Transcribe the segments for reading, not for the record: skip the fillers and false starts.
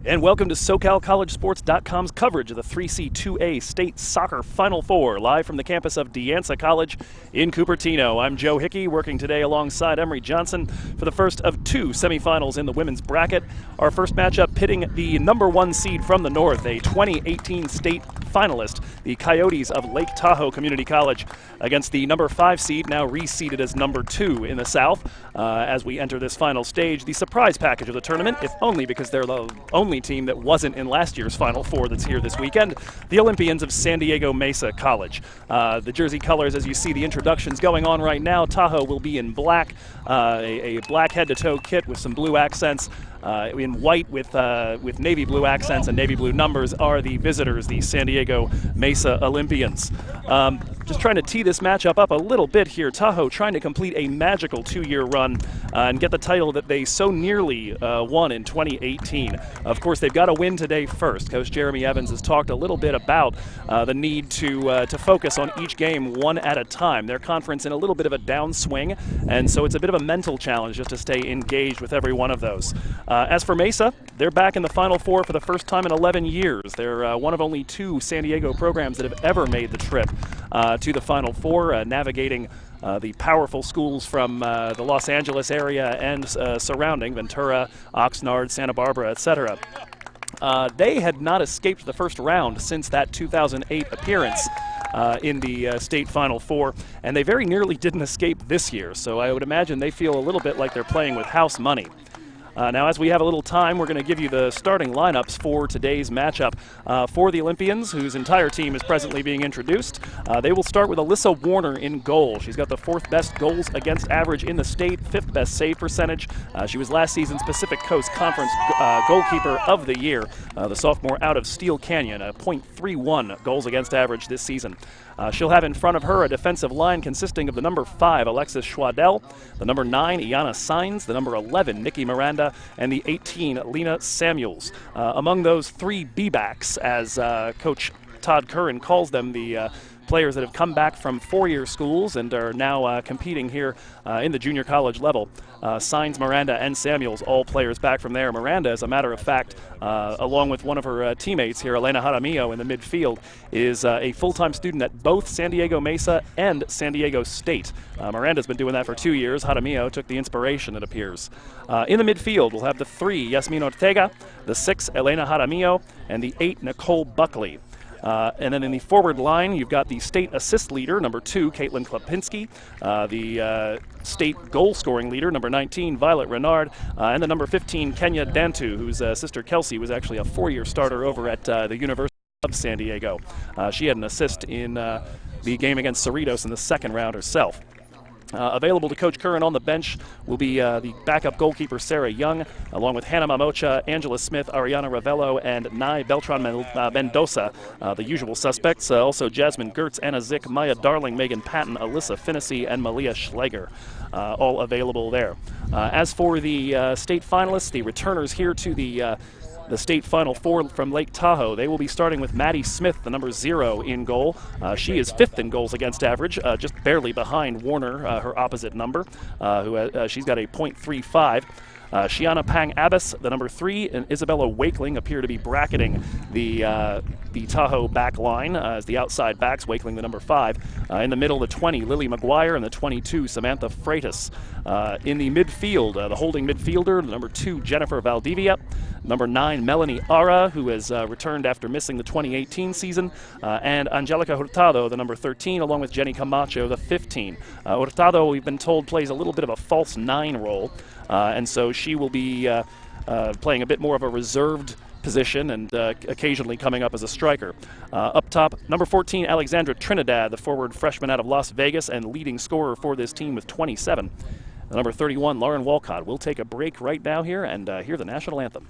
And welcome to SoCalCollegeSports.com's coverage of the 3C2A State Soccer Final Four, live from the campus of De Anza College in Cupertino. I'm Joe Hickey, working today alongside Emery Johnson for the first of two semifinals in the women's bracket. Our first matchup pitting the number one seed from the north, a 2018 state finalist, the Coyotes of Lake Tahoe Community College, against the number 5 seed, now reseeded as number 2 in the south. As we enter this final stage, the surprise package of the tournament, if only because they're the only team that wasn't in last year's Final Four that's here this weekend, the Olympians of San Diego Mesa College. The jersey colors, as you see the introductions going on right now, Tahoe will be in black, a black head-to-toe kit with some blue accents. In white with navy blue accents and navy blue numbers are the visitors, the San Diego Mesa Olympians. Just trying to tee this matchup up a little bit here. Tahoe trying to complete a magical 2-year run and get the title that they so nearly won in 2018. Of course, they've got to win today first. Coach Jeremy Evans has talked a little bit about the need to focus on each game one at a time. Their conference in a little bit of a downswing, and so it's a bit of a mental challenge just to stay engaged with every one of those. As for Mesa, they're back in the Final Four for the first time in 11 years. They're one of only 2 San Diego programs that have ever made the trip to the Final Four, navigating the powerful schools from the Los Angeles area and surrounding Ventura, Oxnard, Santa Barbara, etc. They had not escaped the first round since that 2008 appearance in the state Final Four, and they very nearly didn't escape this year, so I would imagine they feel a little bit like they're playing with house money. Now, as we have a little time, we're going to give you the starting lineups for today's matchup. For the Olympians, whose entire team is presently being introduced, they will start with Alyssa Warner in goal. She's got the 4th best goals against average in the state, 5th best save percentage. She was last season's Pacific Coast Conference goalkeeper of the year, the sophomore out of Steel Canyon, a .31 goals against average this season. She'll have in front of her a defensive line consisting of the number 5, Alexis Schwadel, the number 9, Iana Sainz, the number 11, Nikki Miranda, and the 18, Lena Samuels. Among those 3 B-backs, as Coach Todd Curran calls them, the players that have come back from 4-year schools and are now competing here in the junior college level. Sainz, Miranda, and Samuels, all players back from there. Miranda, as a matter of fact, along with one of her teammates here, Elena Jaramillo in the midfield, is a full-time student at both San Diego Mesa and San Diego State. Miranda's been doing that for 2 years. Jaramillo took the inspiration, it appears. In the midfield, we'll have the 3, Yasmin Ortega, the 6, Elena Jaramillo, and the 8, Nicole Buckley. And then in the forward line, you've got the state assist leader, number 2, Caitlin Klapinski, the state goal-scoring leader, number 19, Violet Renard, and the number 15, Kenya Dantu, whose sister Kelsey was actually a 4-year starter over at the University of San Diego. She had an assist in the game against Cerritos in the second round herself. Available to Coach Curran on the bench will be the backup goalkeeper Sarah Young, along with Hannah Mamocha, Angela Smith, Ariana Ravello, and Nai Beltran Mendoza, the usual suspects. Also Jasmine Gertz, Anna Zick, Maya Darling, Megan Patton, Alyssa Finnessy, and Malia Schleger, all available there. As for the state finalists, the returners here to the state Final Four from Lake Tahoe, they will be starting with Maddie Smith, the number 0 in goal. She is 5th in goals against average, just barely behind Warner, her opposite number, she's got a .35. Shiana Pang Abbas, the number 3, and Isabella Wakeling appear to be bracketing the Tahoe back line as the outside backs, Wakeling the number 5. In the middle, the 20, Lily McGuire, and the 22, Samantha Freitas. In the midfield, the holding midfielder, the number 2, Jennifer Valdivia, number 9, Melanie Ara, who has returned after missing the 2018 season, and Angelica Hurtado, the number 13, along with Jenny Camacho, the 15. Hurtado, we've been told, plays a little bit of a false 9 role, and so she will be playing a bit more of a reserved position and occasionally coming up as a striker. Up top, number 14, Alexandra Trinidad, the forward freshman out of Las Vegas and leading scorer for this team with 27. Number 31, Lauren Walcott. We'll take a break right now here and hear the national anthem.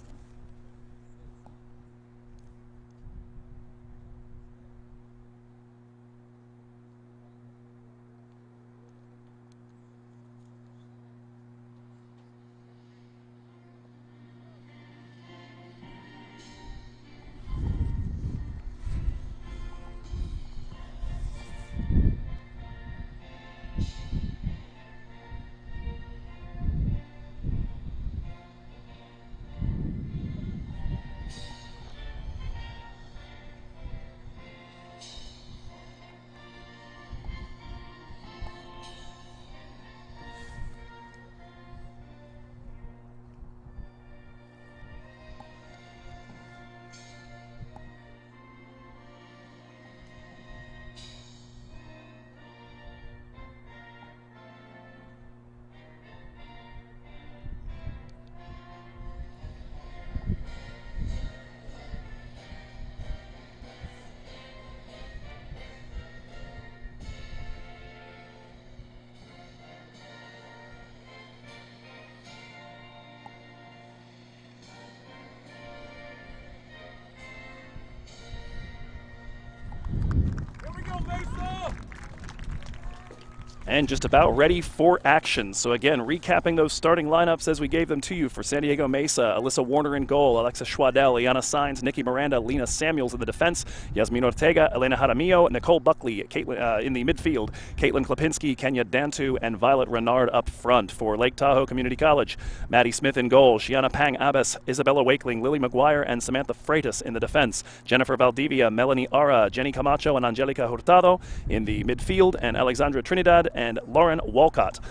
And just about ready for action. So again, recapping those starting lineups as we gave them to you for San Diego Mesa. Alyssa Warner in goal, Alexa Schwadel, Iana Sainz, Nikki Miranda, Lena Samuels in the defense, Yasmin Ortega, Elena Jaramillo, Nicole Buckley in the midfield, Caitlin Klapinski, Kenya Dantu, and Violet Renard up front. For Lake Tahoe Community College, Maddie Smith in goal, Shiana Pang Abbas, Isabella Wakeling, Lily McGuire, and Samantha Freitas in the defense, Jennifer Valdivia, Melanie Ara, Jenny Camacho, and Angelica Hurtado in the midfield, and Alexandra Trinidad and Lauren Walcott,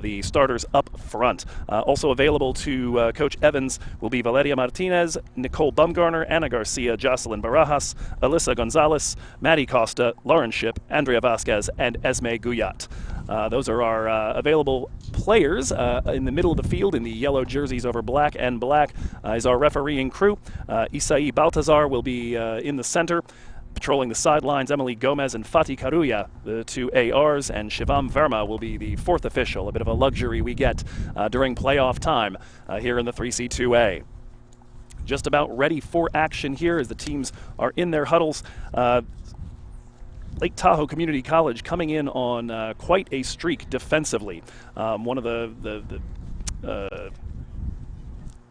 the starters up front. Also available to Coach Evans will be Valeria Martinez, Nicole Bumgarner, Anna Garcia, Jocelyn Barajas, Alyssa Gonzalez, Maddie Costa, Lauren Ship, Andrea Vasquez, and Esme Guyat. Those are our available players. In the middle of the field, in the yellow jerseys over black and black, is our refereeing crew. Isai Baltazar will be in the center. Patrolling the sidelines, Emily Gomez and Fatih Karuya, the two ARs, and Shivam Verma will be the fourth official, a bit of a luxury we get during playoff time here in the 3C2A. Just about ready for action here as the teams are in their huddles. Lake Tahoe Community College coming in on quite a streak defensively. One of the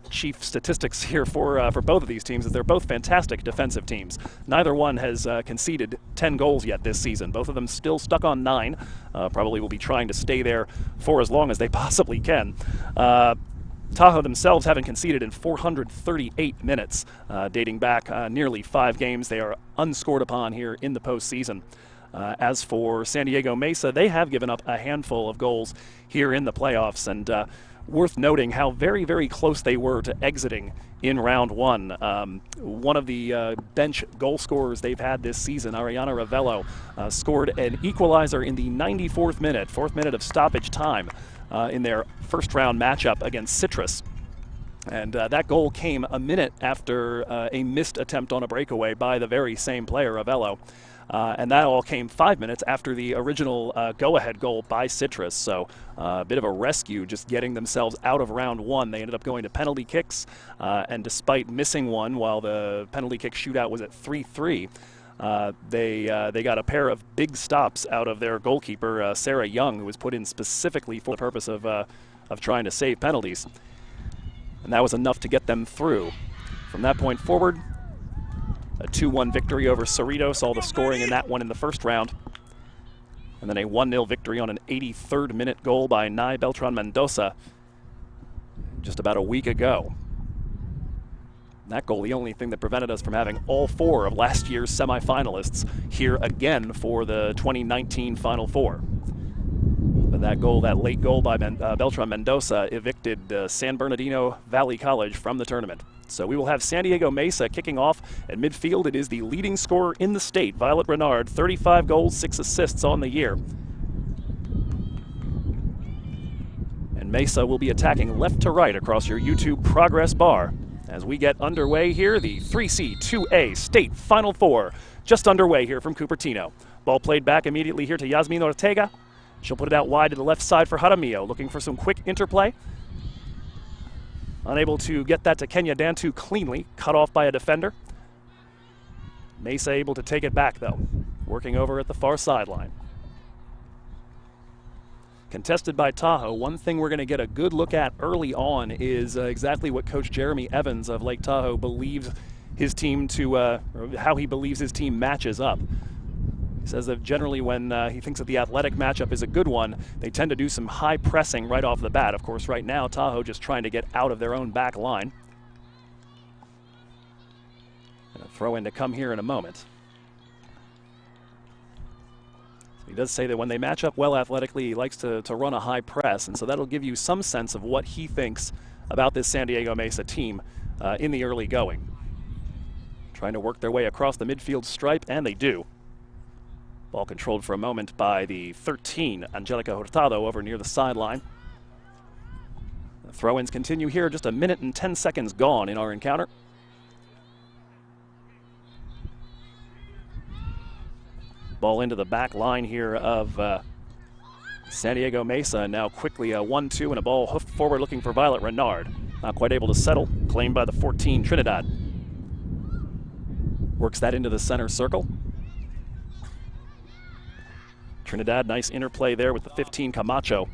chief statistics here for both of these teams is they're both fantastic defensive teams. Neither one has conceded 10 goals yet this season. Both of them still stuck on 9. Probably will be trying to stay there for as long as they possibly can. Tahoe themselves haven't conceded in 438 minutes, dating back nearly 5 games. They are unscored upon here in the postseason. As for San Diego Mesa, they have given up a handful of goals here in the playoffs, and worth noting how very, very close they were to exiting in round 1. One of the bench goal scorers they've had this season, Ariana Ravello, scored an equalizer in the 94th minute, 4th minute of stoppage time in their first round matchup against Citrus. And that goal came a minute after a missed attempt on a breakaway by the very same player, Ravello. And that all came 5 minutes after the original go-ahead goal by Citrus. So a bit of a rescue just getting themselves out of round 1. They ended up going to penalty kicks, and despite missing one while the penalty kick shootout was at 3-3, they got a pair of big stops out of their goalkeeper, Sarah Young, who was put in specifically for the purpose of trying to save penalties. And that was enough to get them through. From that point forward, a 2-1 victory over Cerritos, all the scoring in that one in the first round. And then a 1-0 victory on an 83rd minute goal by Nai Beltran Mendoza just about a week ago. That goal, the only thing that prevented us from having all 4 of last year's semifinalists here again for the 2019 Final Four. But that goal, that late goal by Beltran Mendoza, evicted San Bernardino Valley College from the tournament. So we will have San Diego Mesa kicking off at midfield. It is the leading scorer in the state, Violet Renard, 35 goals, 6 assists on the year. And Mesa will be attacking left to right across your YouTube progress bar. As we get underway here, the 3C2A State Final Four just underway here from Cupertino. Ball played back immediately here to Yasmin Ortega. She'll put it out wide to the left side for Jaramillo, looking for some quick interplay. Unable to get that to Kenya Dantu cleanly, cut off by a defender. Mesa able to take it back, though, working over at the far sideline. Contested by Tahoe. One thing we're going to get a good look at early on is exactly what Coach Jeremy Evans of Lake Tahoe believes his team to, or how he believes his team matches up. He says that generally when he thinks that the athletic matchup is a good one, they tend to do some high pressing right off the bat. Of course, right now, Tahoe just trying to get out of their own back line. And a throw in to come here in a moment. So he does say that when they match up well athletically, he likes to run a high press, and so that'll give you some sense of what he thinks about this San Diego Mesa team in the early going. Trying to work their way across the midfield stripe, and they do. Ball controlled for a moment by the 13, Angelica Hurtado, over near the sideline. The throw-ins continue here, just a minute and 10 seconds gone in our encounter. Ball into the back line here of San Diego Mesa, and now quickly a 1-2 and a ball hoofed forward looking for Violet Renard. Not quite able to settle, claimed by the 14, Trinidad. Works that into the center circle. Trinidad, nice interplay there with the 15 Camacho.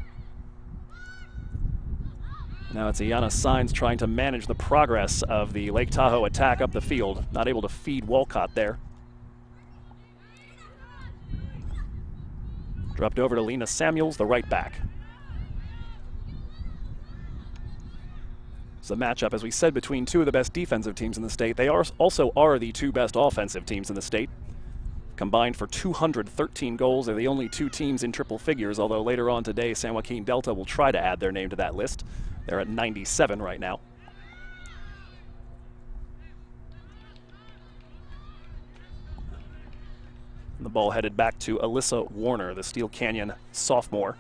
Now it's Iana Sainz trying to manage the progress of the Lake Tahoe attack up the field. Not able to feed Walcott there. Dropped over to Lena Samuels, the right back. It's a matchup, as we said, between two of the best defensive teams in the state. They also are the two best offensive teams in the state. Combined for 213 goals. They're the only two teams in triple figures, although later on today, San Joaquin Delta will try to add their name to that list. They're at 97 right now. And the ball headed back to Alyssa Warner, the Steel Canyon sophomore.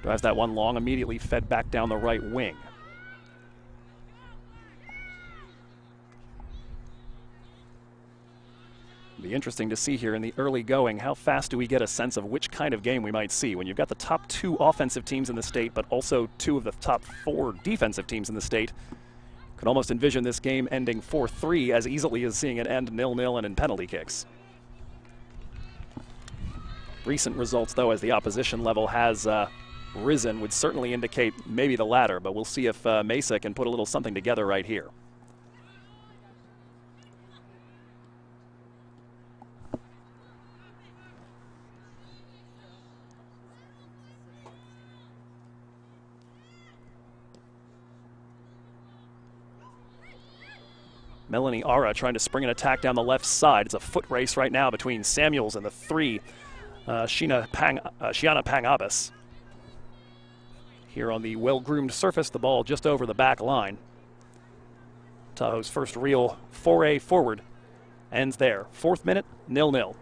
Drives that one long, immediately fed back down the right wing. Be interesting to see here in the early going, how fast do we get a sense of which kind of game we might see when you've got the top two offensive teams in the state, but also two of the top four defensive teams in the state. Could almost envision this game ending 4-3 as easily as seeing it end 0-0 and in penalty kicks. Recent results, though, as the opposition level has risen, would certainly indicate maybe the latter, but we'll see if Mesa can put a little something together right here. Melanie Ara trying to spring an attack down the left side. It's a foot race right now between Samuels and the three, Shiana Pangabas. Here on the well-groomed surface, the ball just over the back line. Tahoe's first real foray forward ends there. 4th minute, 0-0.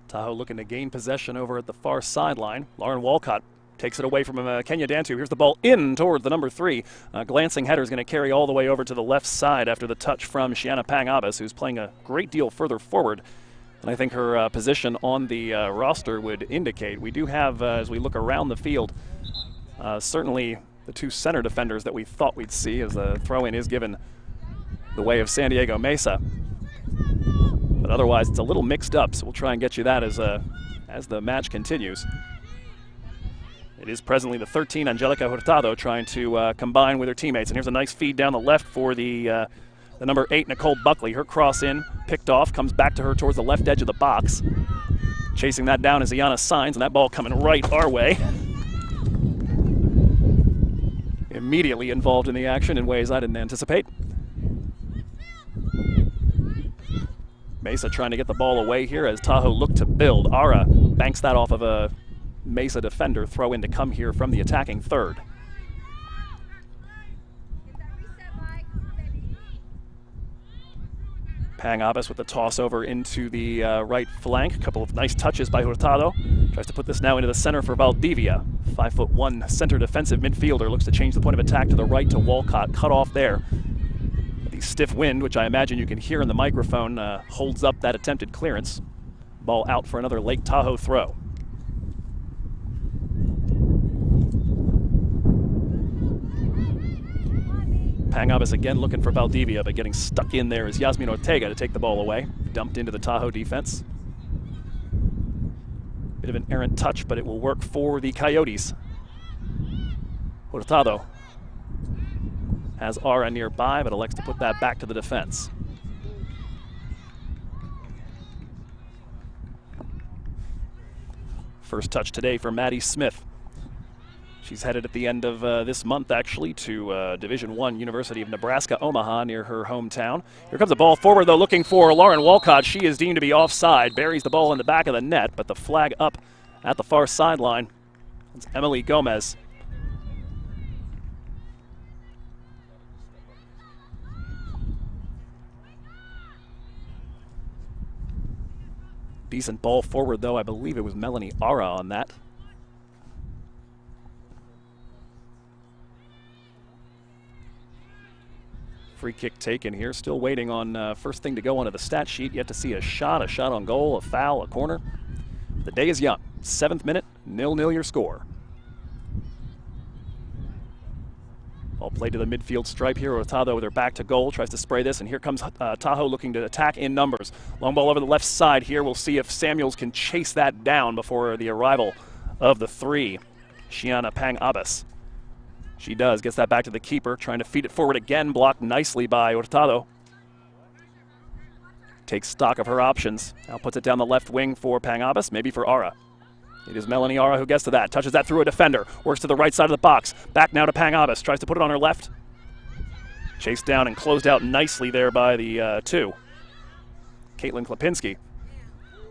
Tahoe looking to gain possession over at the far sideline. Lauren Walcott takes it away from Kenya Dantu. Here's the ball in towards the number 3. Glancing header is going to carry all the way over to the left side after the touch from Shiana Pangabas, who's playing a great deal further forward. And I think her position on the roster would indicate. We do have, as we look around the field, certainly the two center defenders that we thought we'd see, as the throw-in is given the way of San Diego Mesa. But otherwise, it's a little mixed up, so we'll try and get you that as the match continues. It is presently the 13, Angelica Hurtado, trying to combine with her teammates. And here's a nice feed down the left for the number 8, Nicole Buckley. Her cross in, picked off, comes back to her towards the left edge of the box. Chasing that down is Iana Sainz, and that ball coming right our way. Immediately involved in the action in ways I didn't anticipate. Mesa trying to get the ball away here as Tahoe looked to build. Ara banks that off of a Mesa defender. Throw in to come here from the attacking third. Pangabas with the toss over into the right flank. A couple of nice touches by Hurtado. Tries to put this now into the center for Valdivia. 5'1" center defensive midfielder. Looks to change the point of attack to the right to Walcott. Cut off there. The stiff wind, which I imagine you can hear in the microphone, holds up that attempted clearance. Ball out for another Lake Tahoe throw. Pangabas again looking for Valdivia, but getting stuck in there is Yasmin Ortega to take the ball away. Dumped into the Tahoe defense. Bit of an errant touch, but it will work for the Coyotes. Hurtado has Ara nearby, but elects to put that back to the defense. First touch today for Maddie Smith. She's headed at the end of this month, actually, to Division I, University of Nebraska, Omaha, near her hometown. Here comes the ball forward, though, looking for Lauren Walcott. She is deemed to be offside. Buries the ball in the back of the net, but the flag up at the far sideline. It's Emily Gomez. Decent ball forward, though. I believe it was Melanie Ara on that. Free kick taken here. Still waiting on first thing to go onto the stat sheet. Yet to see a shot on goal, a foul, a corner. The day is young. 7th minute, 0-0 your score. Ball played to the midfield stripe here. Hurtado with her back to goal, tries to spray this, and here comes Tahoe looking to attack in numbers. Long ball over the left side here. We'll see if Samuels can chase that down before the arrival of the 3, Shiana Pang Abbas. She does, gets that back to the keeper, trying to feed it forward again, blocked nicely by Hurtado. Takes stock of her options. Now puts it down the left wing for Pang Abbas, maybe for Ara. It is Melanie Ara who gets to that, touches that through a defender, works to the right side of the box. Back now to Pang Abbas, tries to put it on her left. Chased down and closed out nicely there by the 2, Caitlin Klapinski.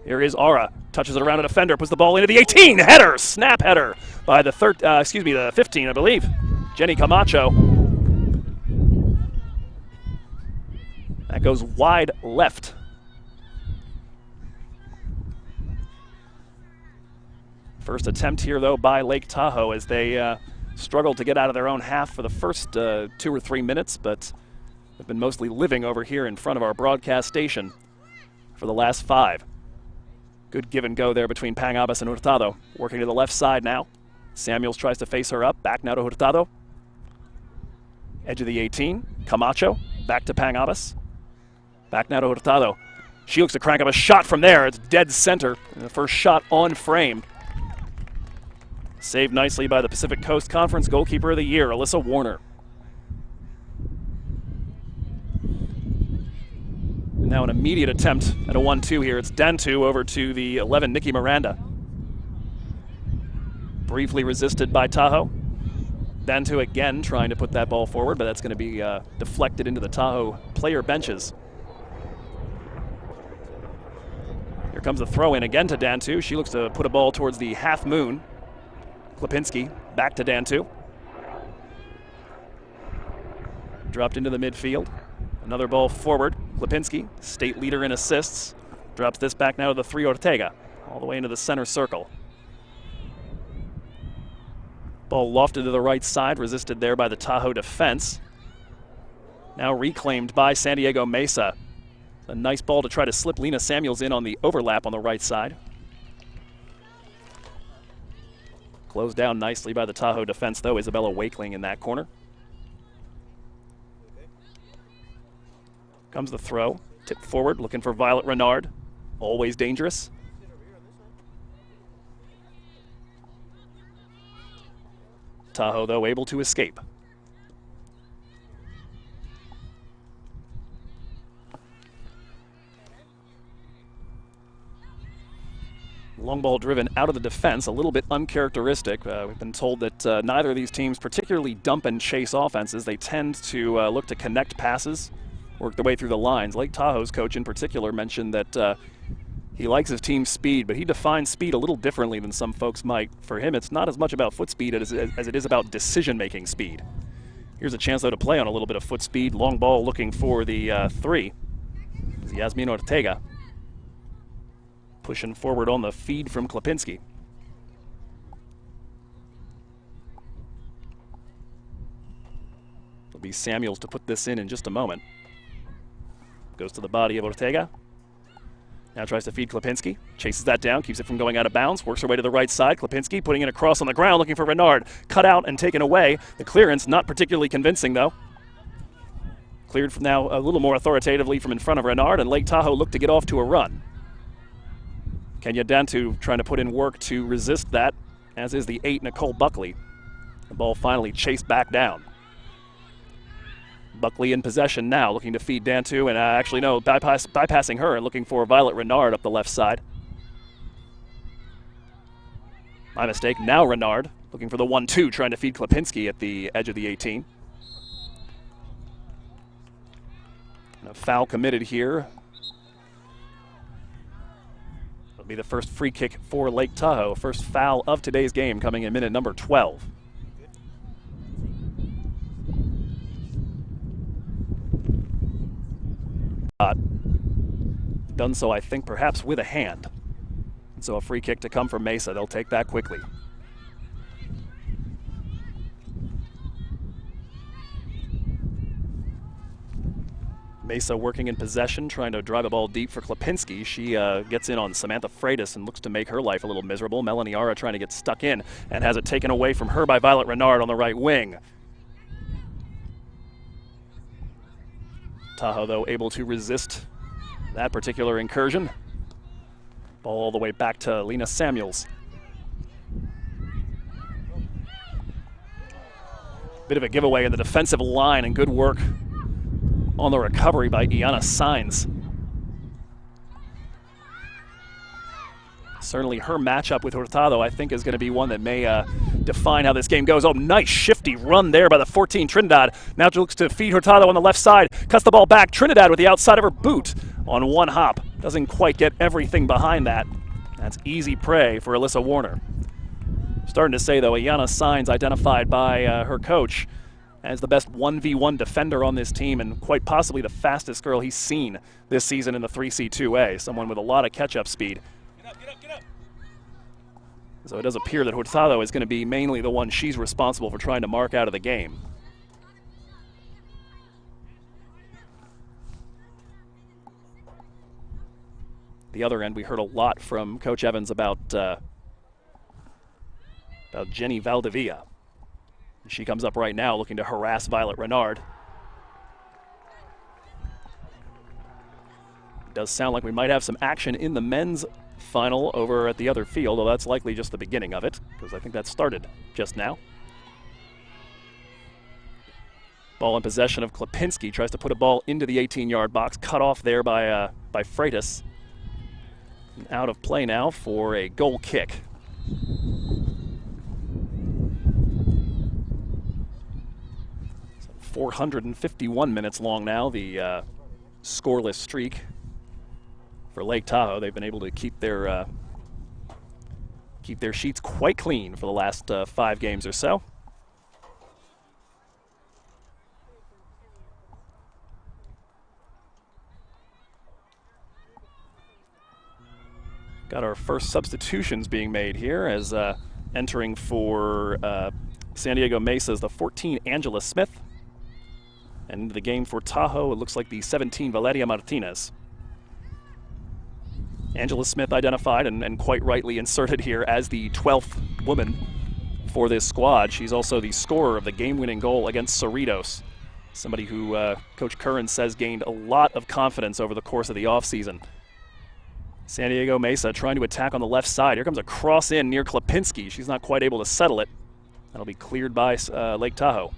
Here is Ara, touches it around a defender, puts the ball into the 18, header, snap header by the 15, I believe, Jenny Camacho. That goes wide left. First attempt here, though, by Lake Tahoe as they struggled to get out of their own half for the first 2 or 3 minutes, but have been mostly living over here in front of our broadcast station for the last 5. Good give and go there between Pang Abbas and Hurtado. Working to the left side now. Samuels tries to face her up. Back now to Hurtado. Edge of the 18. Camacho. Back to Pang Abbas. Back now to Hurtado. She looks to crank up a shot from there. It's dead center. And the first shot on frame. Saved nicely by the Pacific Coast Conference Goalkeeper of the Year, Alyssa Warner. And now an immediate attempt at a 1-2 here. It's Dantu over to the 11, Nikki Miranda. Briefly resisted by Tahoe. Dantu again trying to put that ball forward, but that's going to be deflected into the Tahoe player benches. Here comes the throw in again to Dantu. She looks to put a ball towards the half moon. Klapinski back to Dantu. Dropped into the midfield. Another ball forward. Klapinski, state leader in assists, drops this back now to the 3, Ortega, all the way into the center circle. Ball lofted to the right side, resisted there by the Tahoe defense. Now reclaimed by San Diego Mesa. A nice ball to try to slip Lena Samuels in on the overlap on the right side. Closed down nicely by the Tahoe defense, though, Isabella Wakeling in that corner. Comes the throw, tipped forward, looking for Violet Renard. Always dangerous. Tahoe, though, able to escape. Long ball driven out of the defense, a little bit uncharacteristic. We've been told that neither of these teams particularly dump and chase offenses. They tend to look to connect passes, work their way through the lines. Lake Tahoe's coach in particular mentioned that he likes his team's speed, but he defines speed a little differently than some folks might. For him, it's not as much about foot speed as it is about decision-making speed. Here's a chance, though, to play on a little bit of foot speed. Long ball looking for the 3. Yasmin Ortega. Pushing forward on the feed from Klapinski. It'll be Samuels to put this in just a moment. Goes to the body of Ortega. Now tries to feed Klapinski. Chases that down, keeps it from going out of bounds. Works her way to the right side. Klapinski putting it across on the ground, looking for Renard. Cut out and taken away. The clearance not particularly convincing, though. Cleared from now a little more authoritatively from in front of Renard, and Lake Tahoe looked to get off to a run. Kenya Dantu trying to put in work to resist that, as is the 8, Nicole Buckley. The ball finally chased back down. Buckley in possession now, looking to feed Dantu, and actually no, bypassing her and looking for Violet Renard up the left side. My mistake, now Renard, looking for the 1-2, trying to feed Klapinski at the edge of the 18. And a foul committed here. It'll be the first free kick for Lake Tahoe. First foul of today's game coming in minute number 12. Done so, I think, perhaps with a hand. And so a free kick to come from Mesa. They'll take that quickly. Mesa working in possession, trying to drive the ball deep for Klipinski. She gets in on Samantha Freitas and looks to make her life a little miserable. Melanie Ara trying to get stuck in and has it taken away from her by Violet Renard on the right wing. Tahoe, though, able to resist that particular incursion. Ball all the way back to Lena Samuels. Bit of a giveaway in the defensive line, and good work on the recovery by Iana Sainz. Certainly her matchup with Hurtado, I think, is going to be one that may define how this game goes. Oh, nice shifty run there by the 14 Trinidad. Now she looks to feed Hurtado on the left side. Cuts the ball back. Trinidad with the outside of her boot on one hop. Doesn't quite get everything behind that. That's easy prey for Alyssa Warner. Starting to say, though, Iana Sainz identified by her coach as the best 1v1 defender on this team and quite possibly the fastest girl he's seen this season in the 3C2A. Someone with a lot of catch-up speed. Get up. So it does appear that Hurtado is going to be mainly the one she's responsible for trying to mark out of the game. The other end, we heard a lot from Coach Evans about Jenny Valdivia. She comes up right now looking to harass Violet Renard. It does sound like we might have some action in the men's final over at the other field, although that's likely just the beginning of it, because I think that started just now. Ball in possession of Klipinski, tries to put a ball into the 18-yard box, cut off there by Freitas. And out of play now for a goal kick. So 451 minutes long now, the scoreless streak for Lake Tahoe. They've been able to keep their sheets quite clean for the last 5 games or so. Got our first substitutions being made here as entering for San Diego Mesa is the 14 Angela Smith. And into the game for Tahoe, it looks like the 17 Valeria Martinez. Angela Smith identified and quite rightly inserted here as the 12th woman for this squad. She's also the scorer of the game-winning goal against Cerritos, somebody who Coach Curran says gained a lot of confidence over the course of the offseason. San Diego Mesa trying to attack on the left side. Here comes a cross in near Klipinski. She's not quite able to settle it. That'll be cleared by Lake Tahoe.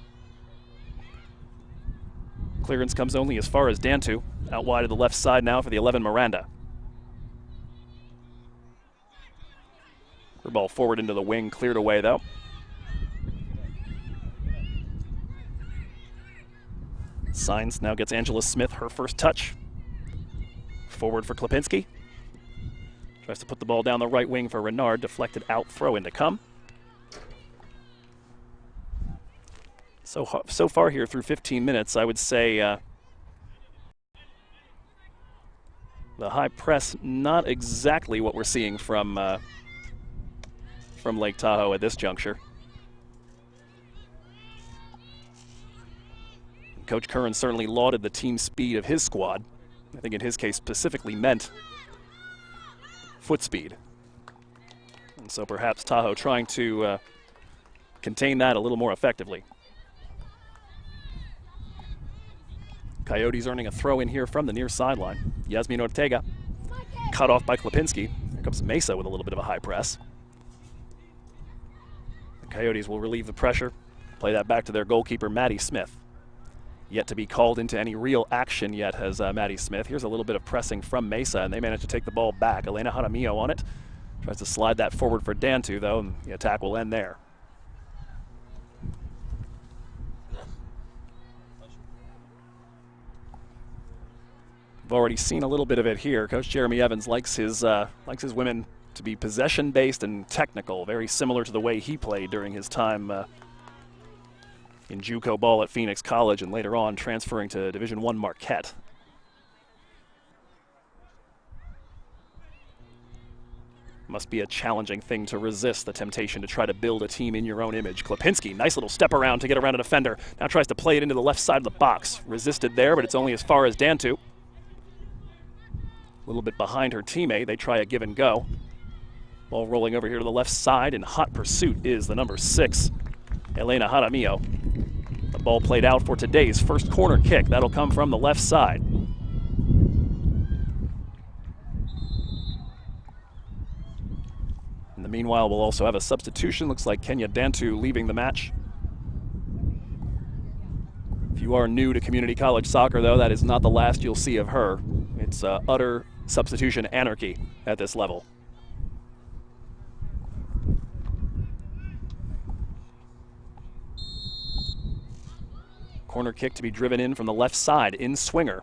Clearance comes only as far as Dantu. Out wide of the left side now for the 11 Miranda. Her ball forward into the wing, cleared away though. Sainz now gets Angela Smith her first touch. Forward for Klipinski. Tries to put the ball down the right wing for Renard. Deflected out, throw in to come. So far here through 15 minutes, I would say the high press, not exactly what we're seeing from Lake Tahoe at this juncture. Coach Curran certainly lauded the team speed of his squad. I think in his case specifically meant foot speed. And so perhaps Tahoe trying to contain that a little more effectively. Coyotes earning a throw in here from the near sideline. Yasmin Ortega cut off by Klipinski. Here comes Mesa with a little bit of a high press. The Coyotes will relieve the pressure, play that back to their goalkeeper, Maddie Smith. Yet to be called into any real action yet has Maddie Smith. Here's a little bit of pressing from Mesa, and they manage to take the ball back. Elena Jaramillo on it. Tries to slide that forward for Dantu, though, and the attack will end there. We've already seen a little bit of it here. Coach Jeremy Evans likes his women to be possession-based and technical, very similar to the way he played during his time in JUCO ball at Phoenix College and later on transferring to Division I Marquette. Must be a challenging thing to resist the temptation to try to build a team in your own image. Klipinski, nice little step around to get around a defender. Now tries to play it into the left side of the box. Resisted there, but it's only as far as Dantu. A little bit behind her teammate. They try a give and go. Ball rolling over here to the left side. In hot pursuit is the number 6, Elena Jaramillo. The ball played out for today's first corner kick. That'll come from the left side. In the meanwhile, we'll also have a substitution. Looks like Kenya Dantu leaving the match. If you are new to community college soccer, though, that is not the last you'll see of her. It's utter substitution anarchy at this level. Corner kick to be driven in from the left side, in swinger.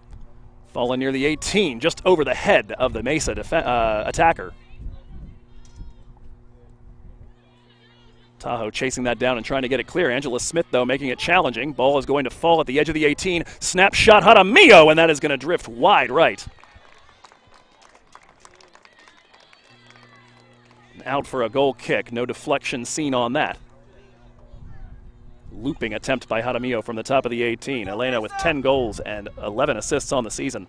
Fallen near the 18, just over the head of the Mesa attacker. Tahoe chasing that down and trying to get it clear. Angela Smith, though, making it challenging. Ball is going to fall at the edge of the 18. Snapshot Jaramillo, and that is going to drift wide right. Out for a goal kick. No deflection seen on that. Looping attempt by Jaramillo from the top of the 18. Elena with 10 goals and 11 assists on the season.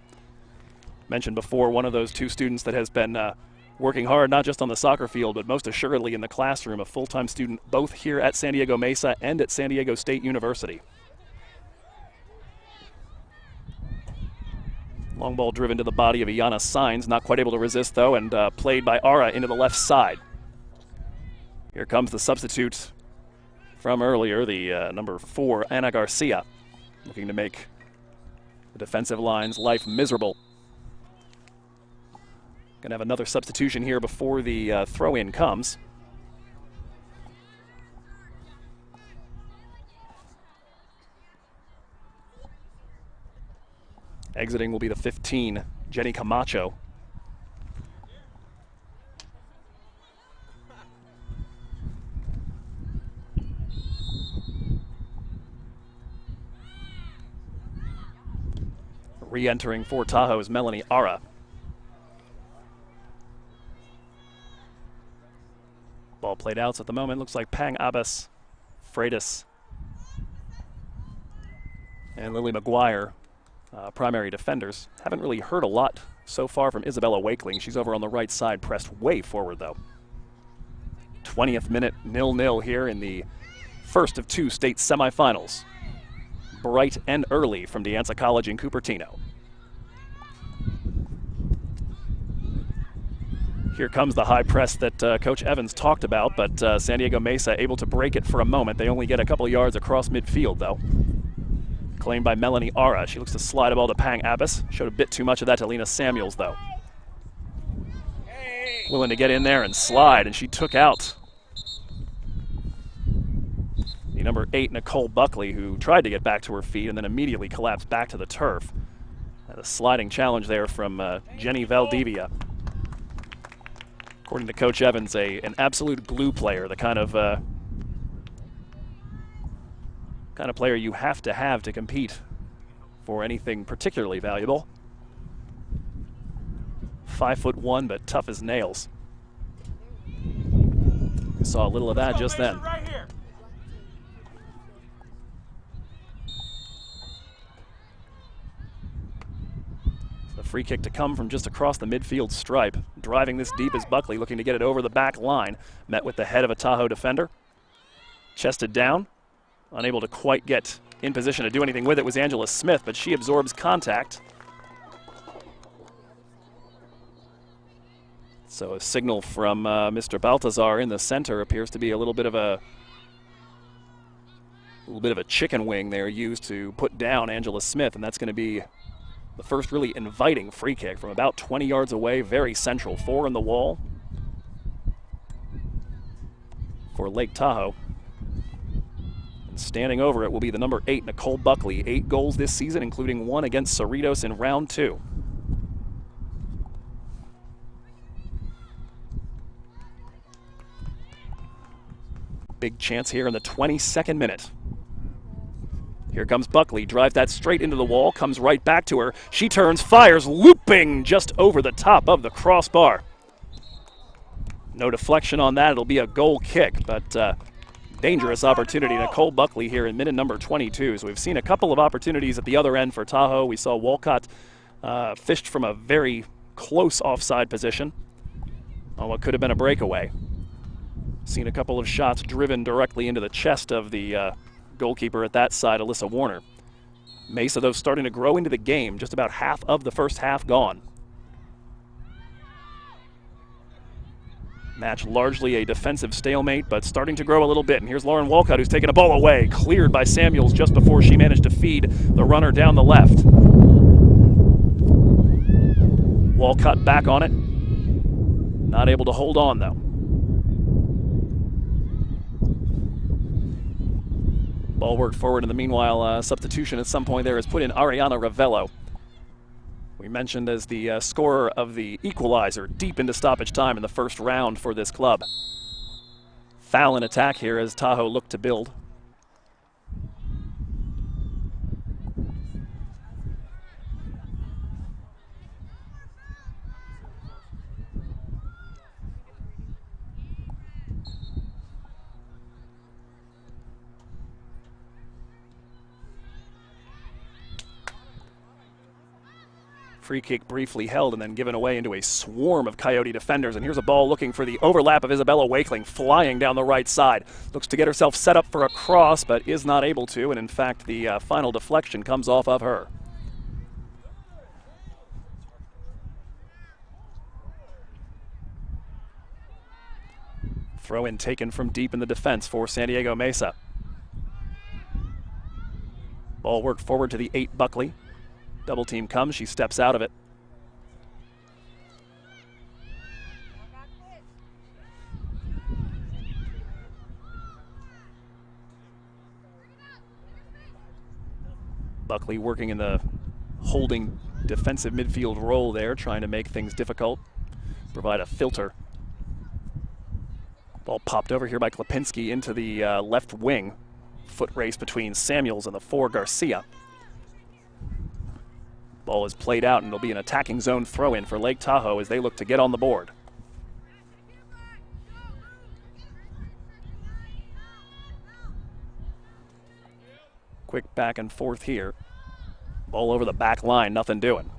Mentioned before, one of those two students that has been working hard, not just on the soccer field, but most assuredly in the classroom, a full-time student both here at San Diego Mesa and at San Diego State University. Long ball driven to the body of Iana Sainz, not quite able to resist though, and played by Ara into the left side. Here comes the substitute from earlier, the number 4, Ana Garcia, looking to make the defensive line's life miserable. Going to have another substitution here before the throw-in comes. Exiting will be the 15, Jenny Camacho. Re-entering for Tahoe is Melanie Ara. Ball played out, so at the moment looks like Pang Abbas, Freitas, and Lily McGuire, primary defenders. Haven't really heard a lot so far from Isabella Wakeling. She's over on the right side, pressed way forward though. 20th minute, 0-0 here in the first of 2 state semifinals. Bright and early from De Anza College in Cupertino. Here comes the high press that Coach Evans talked about, but San Diego Mesa able to break it for a moment. They only get a couple yards across midfield, though. Claimed by Melanie Ara. She looks to slide a ball to Pang Abbas. Showed a bit too much of that to Lena Samuels, though. Willing to get in there and slide, and she took out the number 8, Nicole Buckley, who tried to get back to her feet and then immediately collapsed back to the turf. And a sliding challenge there from Jenny Valdivia. According to Coach Evans, an absolute glue player, the kind of player you have to compete for anything particularly valuable. 5'1", but tough as nails. We saw a little of that just then. Free kick to come from just across the midfield stripe. Driving this deep is Buckley, looking to get it over the back line. Met with the head of a Tahoe defender. Chested down. Unable to quite get in position to do anything with it was Angela Smith, but she absorbs contact. So a signal from Mr. Baltazar in the center appears to be a little bit of a chicken wing there used to put down Angela Smith, and that's going to be the first really inviting free kick from about 20 yards away, very central, 4 in the wall for Lake Tahoe. And standing over it will be the number 8, Nicole Buckley. 8 goals this season, including 1 against Cerritos in round 2. Big chance here in the 22nd minute. Here comes Buckley, drives that straight into the wall, comes right back to her. She turns, fires, looping just over the top of the crossbar. No deflection on that. It'll be a goal kick, but dangerous opportunity. Nicole Buckley here in minute number 22. So we've seen a couple of opportunities at the other end for Tahoe. We saw Walcott fished from a very close offside position on what could have been a breakaway. Seen a couple of shots driven directly into the chest of the goalkeeper at that side, Alyssa Warner. Mesa, though, starting to grow into the game. Just about half of the first half gone. Match largely a defensive stalemate, but starting to grow a little bit. And here's Lauren Walcott, who's taken a ball away, cleared by Samuels just before she managed to feed the runner down the left. Walcott back on it. Not able to hold on, though. Ball worked forward in the meanwhile. Substitution at some point there is put in Ariana Ravello. We mentioned as the scorer of the equalizer deep into stoppage time in the first round for this club. Foul in attack here as Tahoe looked to build. Free kick briefly held and then given away into a swarm of Coyote defenders. And here's a ball looking for the overlap of Isabella Wakeling, flying down the right side. Looks to get herself set up for a cross, but is not able to. And in fact, the final deflection comes off of her. Throw in taken from deep in the defense for San Diego Mesa. Ball worked forward to the 8 Buckley. Double team comes, she steps out of it. Buckley working in the holding defensive midfield role there, trying to make things difficult, provide a filter. Ball popped over here by Klipinski into the left wing. Foot race between Samuels and the 4 Garcia. Ball is played out, and it'll be an attacking zone throw-in for Lake Tahoe as they look to get on the board. Quick back and forth here. Ball over the back line, nothing doing.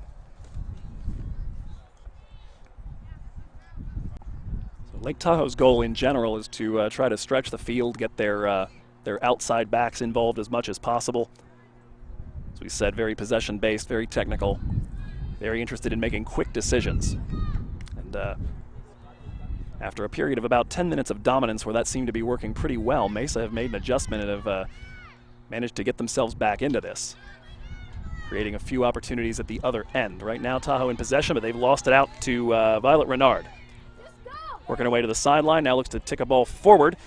So Lake Tahoe's goal in general is to try to stretch the field, get their outside backs involved as much as possible. As we said, very possession-based, very technical, very interested in making quick decisions. And after a period of about 10 minutes of dominance where that seemed to be working pretty well, Mesa have made an adjustment and have managed to get themselves back into this, creating a few opportunities at the other end. Right now, Tahoe in possession, but they've lost it out to Violet Renard. Working away to the sideline, now looks to tick a ball forward,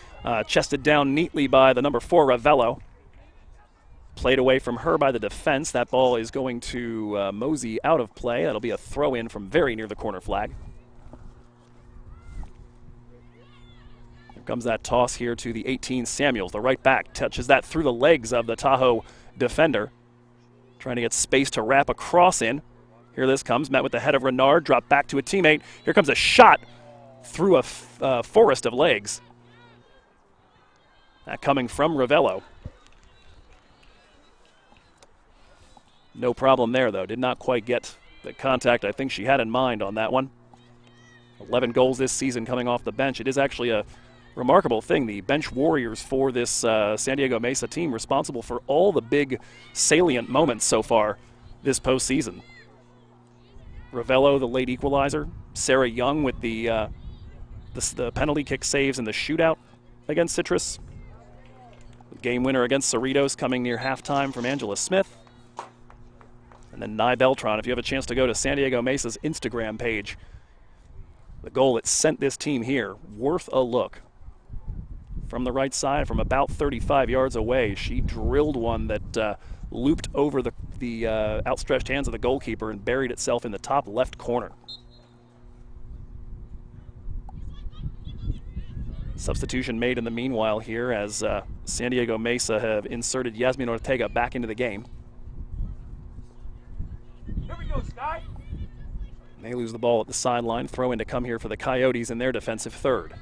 chested down neatly by the number 4, Ravello. Played away from her by the defense. That ball is going to mosey out of play. That'll be a throw-in from very near the corner flag. Here comes that toss here to the 18 Samuels. The right back touches that through the legs of the Tahoe defender. Trying to get space to wrap a cross in. Here this comes, met with the head of Renard, dropped back to a teammate. Here comes a shot through a forest of legs. That coming from Ravello. No problem there, though. Did not quite get the contact I think she had in mind on that one. 11 goals this season coming off the bench. It is actually a remarkable thing. The bench warriors for this San Diego Mesa team responsible for all the big salient moments so far this postseason. Ravello, the late equalizer. Sarah Young with the penalty kick saves in the shootout against Citrus. The game winner against Cerritos coming near halftime from Angela Smith. And then Nye Beltran, if you have a chance to go to San Diego Mesa's Instagram page, the goal that sent this team here, worth a look. From the right side, from about 35 yards away, she drilled one that looped over the outstretched hands of the goalkeeper and buried itself in the top left corner. Substitution made in the meanwhile here as San Diego Mesa have inserted Yasmin Ortega back into the game. Here we go, Sky. They lose the ball at the sideline. Throw in to come here for the Coyotes in their defensive third.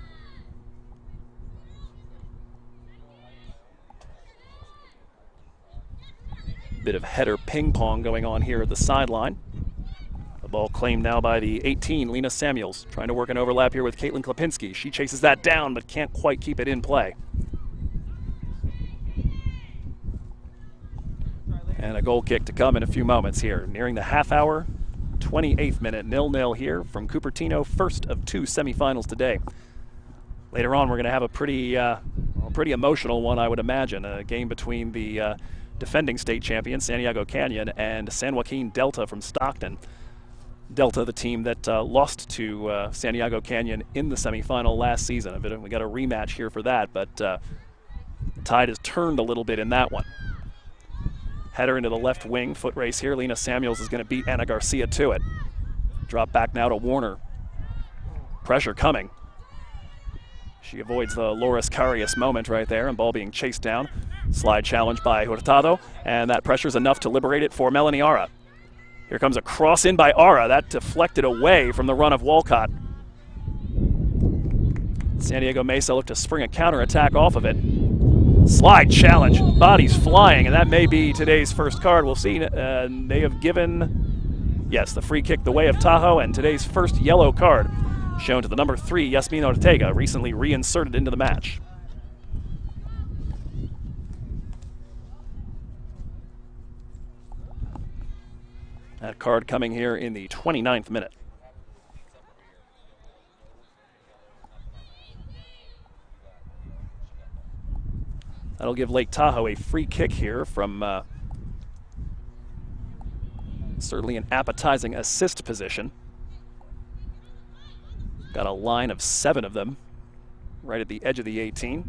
Bit of header ping pong going on here at the sideline. The ball claimed now by the 18, Lena Samuels, trying to work an overlap here with Caitlin Klapinski. She chases that down but can't quite keep it in play. And a goal kick to come in a few moments here. Nearing the half hour, 28th minute, 0-0 here from Cupertino, first of two semifinals today. Later on, we're going to have a pretty emotional one, I would imagine. A game between the defending state champion, San Diego Canyon, and San Joaquin Delta from Stockton. Delta, the team that lost to San Diego Canyon in the semifinal last season. We got a rematch here for that, but the tide has turned a little bit in that one. Header into the left wing, foot race here. Lena Samuels is going to beat Anna Garcia to it. Drop back now to Warner. Pressure coming. She avoids the Loris Carias moment right there, and ball being chased down. Slide challenge by Hurtado, and that pressure is enough to liberate it for Melanie Ara. Here comes a cross in by Ara. That deflected away from the run of Walcott. San Diego Mesa looked to spring a counterattack off of it. Slide challenge, bodies flying, and that may be today's first card. We'll see. They have given, yes, the free kick the way of Tahoe, and today's first yellow card shown to the number 3, Yasmin Ortega, recently reinserted into the match. That card coming here in the 29th minute. That'll give Lake Tahoe a free kick here from certainly an appetizing assist position. Got a line of 7 of them right at the edge of the 18.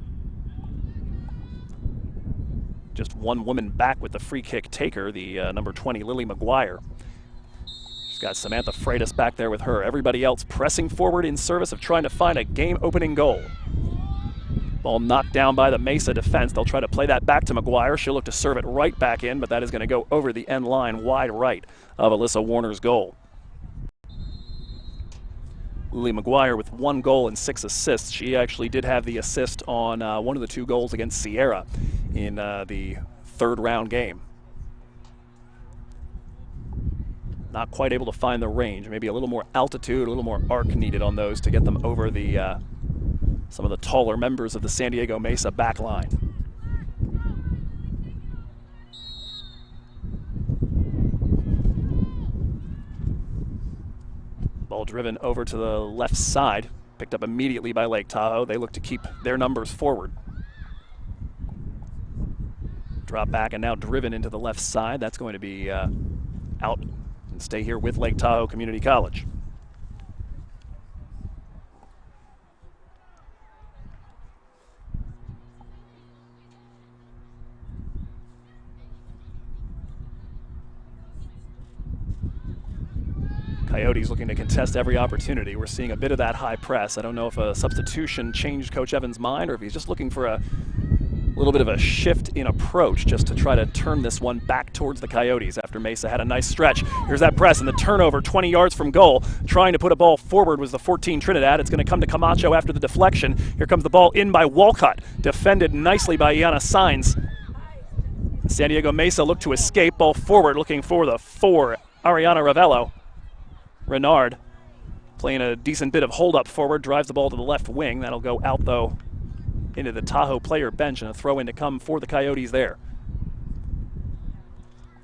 Just one woman back with the free kick taker, the number 20, Lily McGuire. She's got Samantha Freitas back there with her. Everybody else pressing forward in service of trying to find a game-opening goal. Ball knocked down by the Mesa defense. They'll try to play that back to McGuire. She'll look to serve it right back in, but that is going to go over the end line wide right of Alyssa Warner's goal. Lily McGuire with 1 goal and 6 assists. She actually did have the assist on one of the 2 goals against Sierra in the 3rd round game. Not quite able to find the range. Maybe a little more altitude, a little more arc needed on those to get them over the some of the taller members of the San Diego Mesa back line. Ball driven over to the left side, picked up immediately by Lake Tahoe. They look to keep their numbers forward. Drop back and now driven into the left side. That's going to be out and stay here with Lake Tahoe Community College. Coyotes looking to contest every opportunity. We're seeing a bit of that high press. I don't know if a substitution changed Coach Evans' mind or if he's just looking for a little bit of a shift in approach just to try to turn this one back towards the Coyotes after Mesa had a nice stretch. Here's that press and the turnover 20 yards from goal. Trying to put a ball forward was the 14 Trinidad. It's going to come to Camacho after the deflection. Here comes the ball in by Walcott. Defended nicely by Iana Sainz. San Diego Mesa looked to escape. Ball forward looking for the 4, Ariana Ravello. Renard playing a decent bit of hold-up forward, drives the ball to the left wing. That'll go out, though, into the Tahoe player bench, and a throw-in to come for the Coyotes there.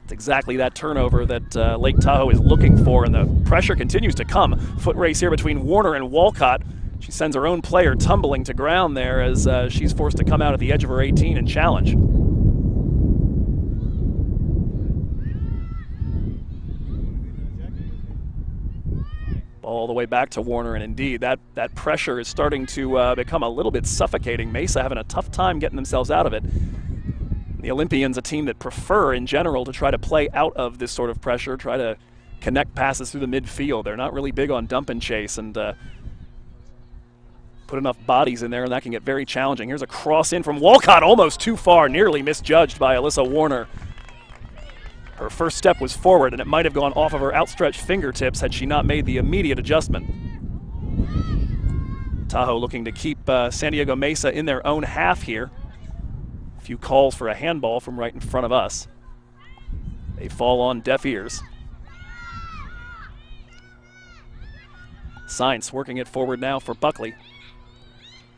It's exactly that turnover that Lake Tahoe is looking for, and the pressure continues to come. Foot race here between Warner and Walcott. She sends her own player tumbling to ground there as she's forced to come out at the edge of her 18 and challenge. All the way back to Warner, and indeed that pressure is starting to become a little bit suffocating. Mesa having a tough time getting themselves out of it. The Olympians, a team that prefer in general to try to play out of this sort of pressure, try to connect passes through the midfield. They're not really big on dump and chase and put enough bodies in there, and that can get very challenging. Here's a cross in from Walcott, almost too far, nearly misjudged by Alyssa Warner. Her first step was forward, and it might have gone off of her outstretched fingertips had she not made the immediate adjustment. Tahoe looking to keep San Diego Mesa in their own half here. A few calls for a handball from right in front of us. They fall on deaf ears. Sainz working it forward now for Buckley.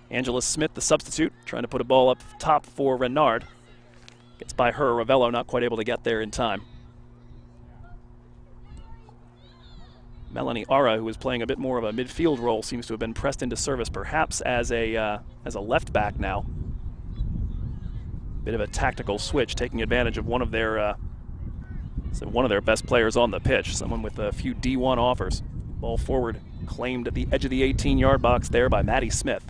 Angela Smith, the substitute, trying to put a ball up top for Renard. Gets by her. Ravello not quite able to get there in time. Melanie Ara, who was playing a bit more of a midfield role, seems to have been pressed into service, perhaps as a left back now. Bit of a tactical switch, taking advantage of one of their best players on the pitch. Someone with a few D1 offers. Ball forward, claimed at the edge of the 18-yard box there by Maddie Smith.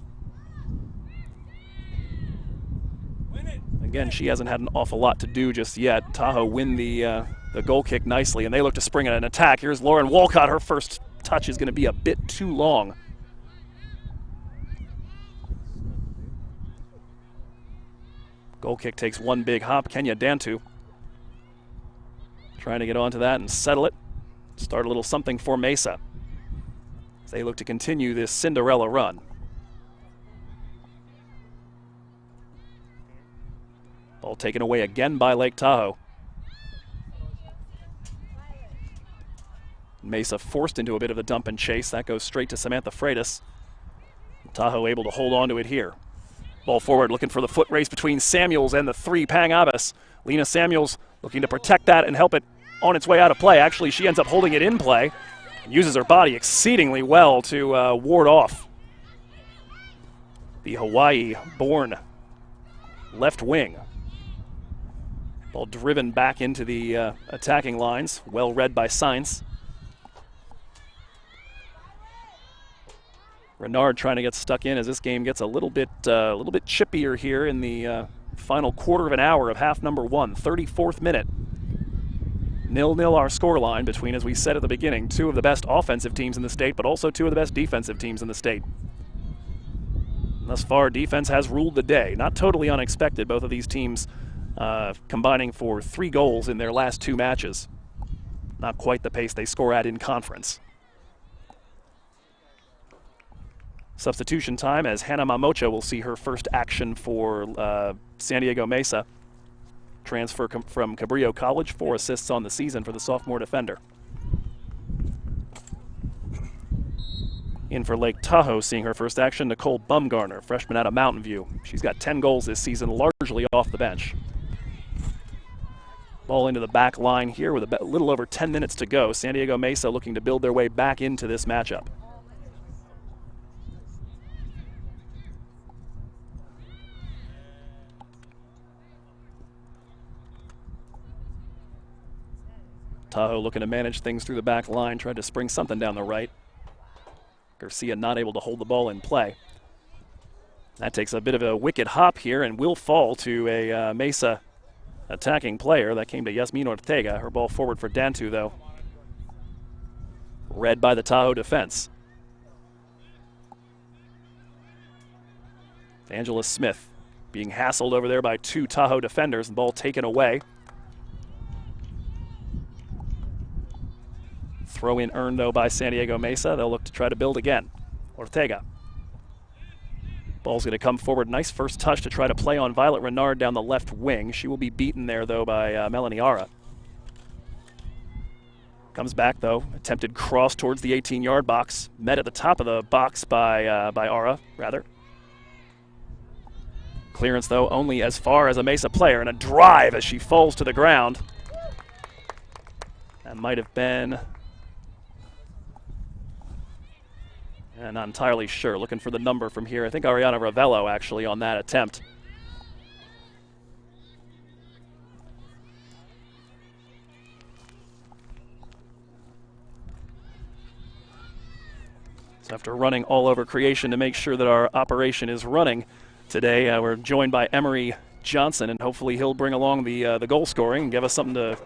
Again, she hasn't had an awful lot to do just yet. Tahoe win the goal kick nicely, and they look to spring at an attack. Here's Lauren Walcott. Her first touch is going to be a bit too long. Goal kick takes one big hop. Kenya Dantu trying to get onto that and settle it. Start a little something for Mesa as they look to continue this Cinderella run. Ball taken away again by Lake Tahoe. Mesa forced into a bit of a dump and chase. That goes straight to Samantha Freitas. Tahoe able to hold on to it here. Ball forward, looking for the foot race between Samuels and the three, Pang Abbas. Lena Samuels looking to protect that and help it on its way out of play. Actually, she ends up holding it in play and uses her body exceedingly well to ward off the Hawaii-born left wing. Ball driven back into the attacking lines, well read by Sainz. Renard trying to get stuck in as this game gets a little bit chippier here in the final quarter of an hour of half number one, 34th minute. 0-0 our scoreline between, as we said at the beginning, two of the best offensive teams in the state, but also two of the best defensive teams in the state. Thus far, defense has ruled the day. Not totally unexpected, both of these teams combining for 3 goals in their last 2 matches. Not quite the pace they score at in conference. Substitution time as Hannah Mamocha will see her first action for San Diego Mesa. Transfer from Cabrillo College, 4 assists on the season for the sophomore defender. In for Lake Tahoe, seeing her first action, Nicole Bumgarner, freshman out of Mountain View. She's got 10 goals this season, largely off the bench. Ball into the back line here with a little over 10 minutes to go. San Diego Mesa looking to build their way back into this matchup. Tahoe looking to manage things through the back line, tried to spring something down the right. Garcia not able to hold the ball in play. That takes a bit of a wicked hop here and will fall to a Mesa attacking player. That came to Yasmin Ortega. Her ball forward for Dantu, though. Read by the Tahoe defense. Angela Smith being hassled over there by 2 Tahoe defenders. The ball taken away. Throw in earned, though, by San Diego Mesa. They'll look to try to build again. Ortega. Ball's going to come forward. Nice first touch to try to play on Violet Renard down the left wing. She will be beaten there, though, by Melanie Ara. Comes back, though. Attempted cross towards the 18-yard box. Met at the top of the box by Ara, rather. Clearance, though, only as far as a Mesa player, and a drive as she falls to the ground. That might have been... not entirely sure. Looking for the number from here. I think Ariana Ravello actually on that attempt. So after running all over creation to make sure that our operation is running today, we're joined by Emery Johnson, and hopefully he'll bring along the goal scoring and give us something to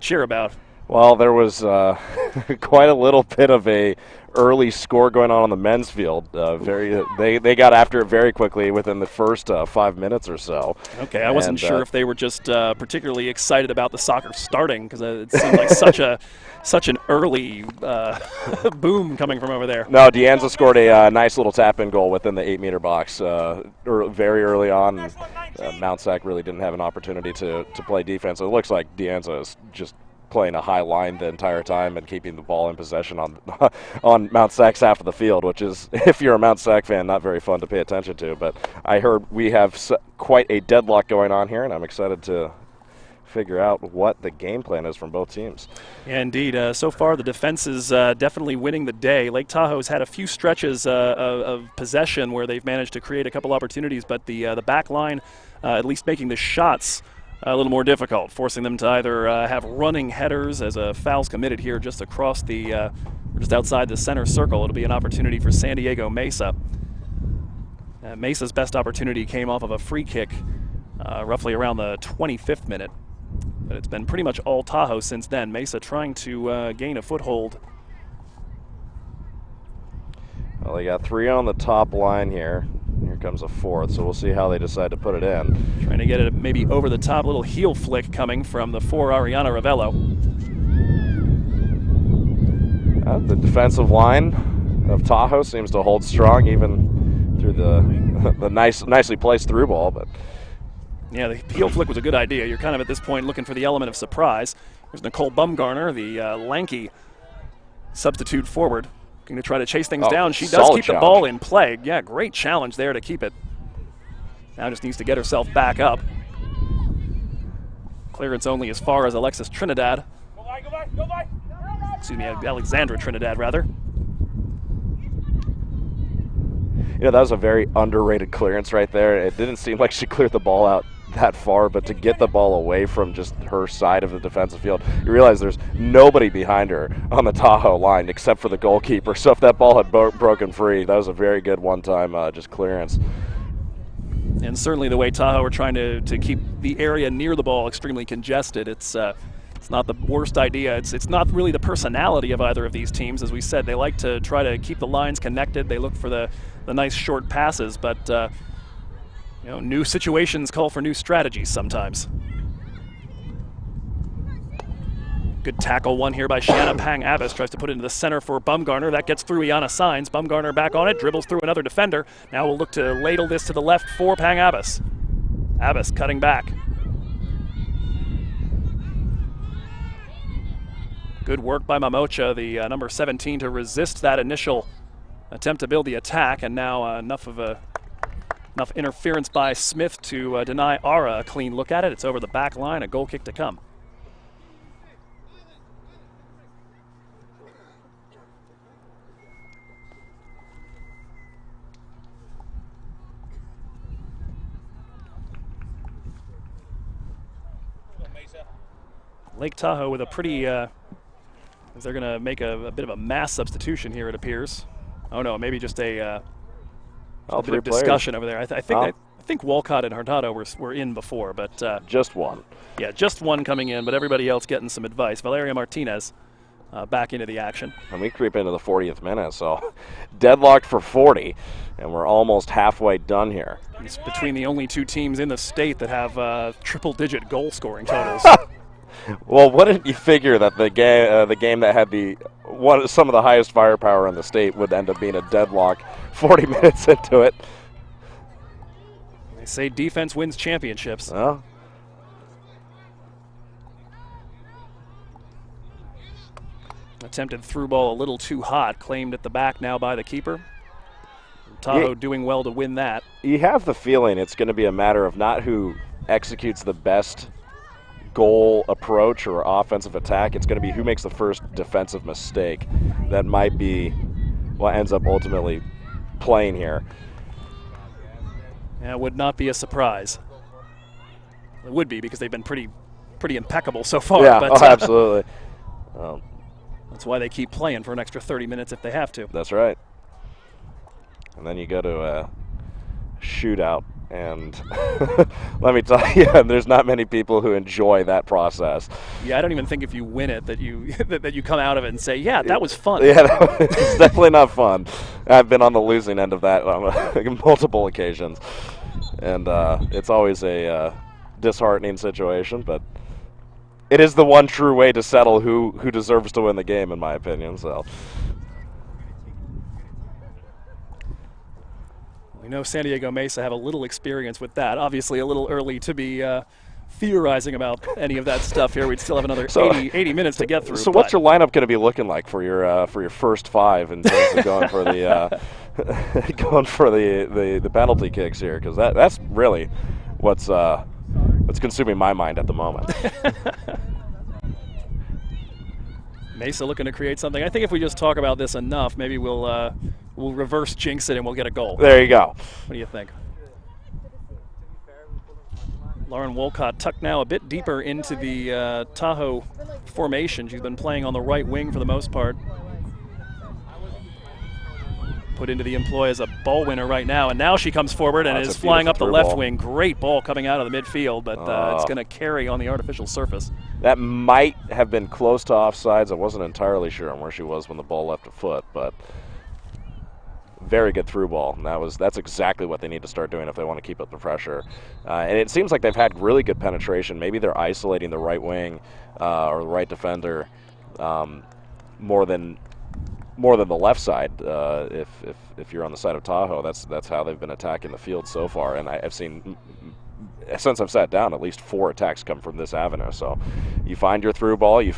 cheer about. Well, there was quite a little bit of a early score going on the men's field. They got after it very quickly within the first 5 minutes or so. Okay, I wasn't And sure if they were just particularly excited about the soccer starting because it seemed like such an early boom coming from over there. no, Deanza scored a nice little tap-in goal within the 8-meter box very early on. Mount Sac really didn't have an opportunity to play defense. It looks like Deanza is just playing a high line the entire time and keeping the ball in possession on on Mount Sac's half of the field, which is, if you're a Mount Sac fan, not very fun to pay attention to. But I heard we have quite a deadlock going on here, and I'm excited to figure out what the game plan is from both teams. Yeah, indeed. So far, the defense is definitely winning the day. Lake Tahoe's had a few stretches of possession where they've managed to create a couple opportunities, but the back line, at least making the shots a little more difficult, forcing them to either have running headers as a foul's committed here just across the, just outside the center circle. It'll be an opportunity for San Diego Mesa. Mesa's best opportunity came off of a free kick roughly around the 25th minute. But it's been pretty much all Tahoe since then. Mesa trying to gain a foothold. Well, they got 3 on the top line here. Here comes a 4th, so we'll see how they decide to put it in. Trying to get it maybe over the top, little heel flick coming from the 4 Ariana Ravello. The defensive line of Tahoe seems to hold strong even through the nicely placed through ball, but yeah, the heel flick was a good idea. You're kind of at this point looking for the element of surprise. There's Nicole Bumgarner, the lanky substitute forward, going to try to chase things down. She does keep the ball in play. Yeah, great challenge there to keep it. Now just needs to get herself back up. Clearance only as far as Alexis Trinidad. Go by. Excuse me, Alexandra Trinidad, rather. You know, that was a very underrated clearance right there. It didn't seem like she cleared the ball out that far, but to get the ball away from just her side of the defensive field, you realize there's nobody behind her on the Tahoe line except for the goalkeeper. So if that ball had broken free, that was a very good one-time just clearance. And certainly the way Tahoe are trying to keep the area near the ball extremely congested, it's not the worst idea. It's not really the personality of either of these teams. As we said, they like to try to keep the lines connected. They look for the nice short passes, but you know, new situations call for new strategies sometimes. Good tackle one here by Shiana Pang Abbas. Tries to put it into the center for Bumgarner. That gets through Iana Signs. Bumgarner back on it, dribbles through another defender. Now we'll look to ladle this to the left for Pang Abbas. Abbas cutting back. Good work by Mamocha, the number 17, to resist that initial attempt to build the attack, and now enough interference by Smith to deny Ara a clean look at it. It's over the back line, a goal kick to come. Lake Tahoe with a pretty, they're going to make a bit of a mass substitution here, it appears. Oh no, maybe just a bit of discussion over there. I think Walcott and Hurtado were in before, but just one. Yeah, just one coming in, but everybody else getting some advice. Valeria Martinez back into the action. And we creep into the 40th minute, so deadlocked for 40, and we're almost halfway done here. It's between the only two teams in the state that have triple-digit goal-scoring totals. Well, wouldn't you figure that the game that had some of the highest firepower in the state would end up being a deadlock 40 minutes into it? They say defense wins championships. Well, attempted through ball a little too hot, claimed at the back now by the keeper. Tahoe doing well to win that. You have the feeling it's going to be a matter of not who executes the best goal approach or offensive attack. It's going to be who makes the first defensive mistake. That might be what ends up ultimately playing here. Yeah, it would not be a surprise. It would be, because they've been pretty impeccable so far. Yeah, but, absolutely. That's why they keep playing for an extra 30 minutes if they have to. That's right. And then you go to a shootout And let me tell you, there's not many people who enjoy that process. Yeah, I don't even think if you win it that you that you come out of it and say, yeah, that was fun. Yeah, it's definitely not fun. I've been on the losing end of that on multiple occasions, and it's always a disheartening situation. But it is the one true way to settle who deserves to win the game, in my opinion. So. We know San Diego Mesa have a little experience with that. Obviously, a little early to be theorizing about any of that stuff here. We'd still have another 80 minutes to get through. So what's your lineup going to be looking like for your first five in terms of going for the the penalty kicks here? Because that's really what's consuming my mind at the moment. Mesa looking to create something. I think if we just talk about this enough, maybe we'll reverse jinx it and we'll get a goal. There you go. What do you think? Lauren Wolcott tucked now a bit deeper into the Tahoe formation. She's been playing on the right wing for the most part. Put into the employ as a ball winner right now, and now she comes forward and is flying up the left wing. Great ball coming out of the midfield, but it's going to carry on the artificial surface. That might have been close to offsides. I wasn't entirely sure on where she was when the ball left her foot, but very good through ball. And that's exactly what they need to start doing if they want to keep up the pressure. And it seems like they've had really good penetration. Maybe they're isolating the right wing or the right defender more than the left side. If you're on the side of Tahoe, that's how they've been attacking the field so far. And I've seen, since I've sat down, at least 4 attacks come from this avenue. So you find your through ball, you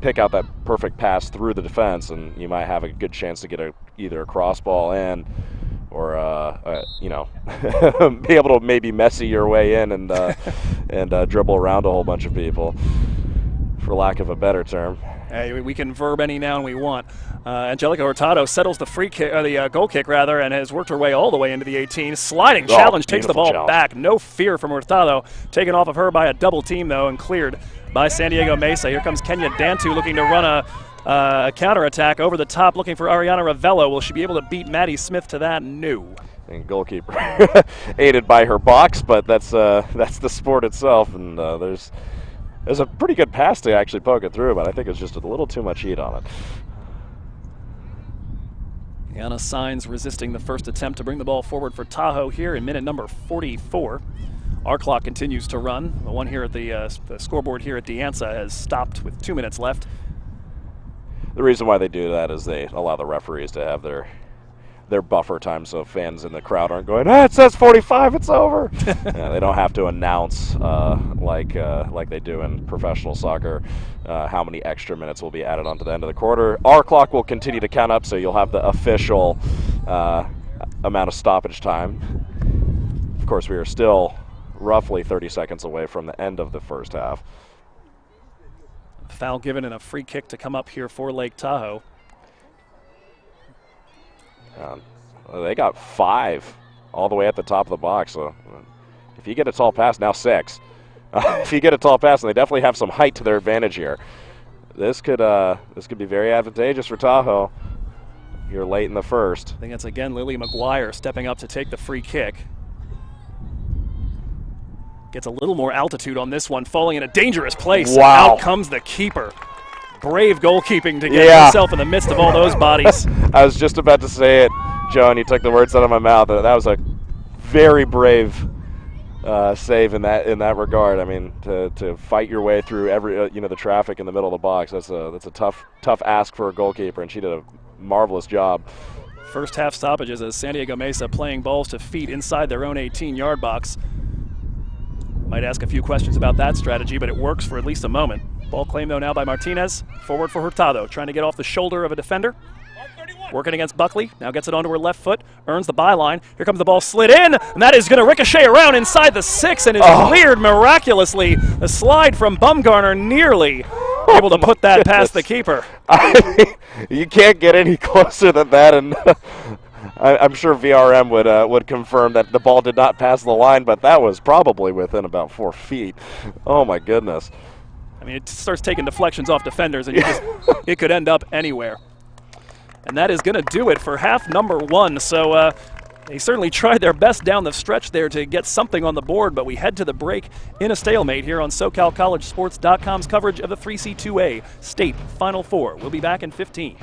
pick out that perfect pass through the defense, and you might have a good chance to get either a cross ball in, or be able to maybe Messi your way in and dribble around a whole bunch of people, for lack of a better term. Hey, we can verb any noun we want. Angelica Hurtado settles the free kick, the goal kick rather, and has worked her way all the way into the 18. Sliding challenge, takes the ball back. No fear from Hurtado. Taken off of her by a double team though, and cleared by San Diego Mesa. Here comes Kenya Dantu looking to run a counterattack over the top, looking for Ariana Ravello. Will she be able to beat Maddie Smith to that? No. And goalkeeper aided by her box, but that's the sport itself, and there's a pretty good pass to actually poke it through, but I think it's just a little too much heat on it. Anna Signs resisting the first attempt to bring the ball forward for Tahoe here in minute number 44. Our clock continues to run. The one here at the scoreboard here at De Anza has stopped with 2 minutes left. The reason why they do that is they allow the referees to have their buffer time, so fans in the crowd aren't going, it says 45, it's over. Yeah, they don't have to announce like they do in professional soccer how many extra minutes will be added onto the end of the quarter. Our clock will continue to count up, so you'll have the official amount of stoppage time. Of course, we are still roughly 30 seconds away from the end of the first half. Foul given and a free kick to come up here for Lake Tahoe. They got 5 all the way at the top of the box. So if you get a tall pass, now 6. If you get a tall pass, and they definitely have some height to their advantage here, this could be very advantageous for Tahoe here late in the first. I think that's again Lily McGuire stepping up to take the free kick. Gets a little more altitude on this one, falling in a dangerous place. Wow. Out comes the keeper. Brave goalkeeping to get himself in the midst of all those bodies. I was just about to say it, Joe, and you took the words out of my mouth. That was a very brave save in that regard. I mean, to fight your way through every the traffic in the middle of the box. That's a tough ask for a goalkeeper, and she did a marvelous job. First half stoppages as San Diego Mesa playing balls to feet inside their own 18-yard box. Might ask a few questions about that strategy, but it works for at least a moment. Ball claimed, though, now by Martinez. Forward for Hurtado, trying to get off the shoulder of a defender. Working against Buckley. Now gets it onto her left foot. Earns the byline. Here comes the ball slid in, and that is going to ricochet around inside the 6 and is cleared miraculously. The slide from Bumgarner nearly able to put that past the keeper. You can't get any closer than that, and I'm sure VRM would confirm that the ball did not pass the line, but that was probably within about 4 feet. Oh, my goodness. I mean, it starts taking deflections off defenders, and it could end up anywhere. And that is going to do it for half number 1. So They certainly tried their best down the stretch there to get something on the board, but we head to the break in a stalemate here on SoCalCollegeSports.com's coverage of the 3C2A State Final Four. We'll be back in 15.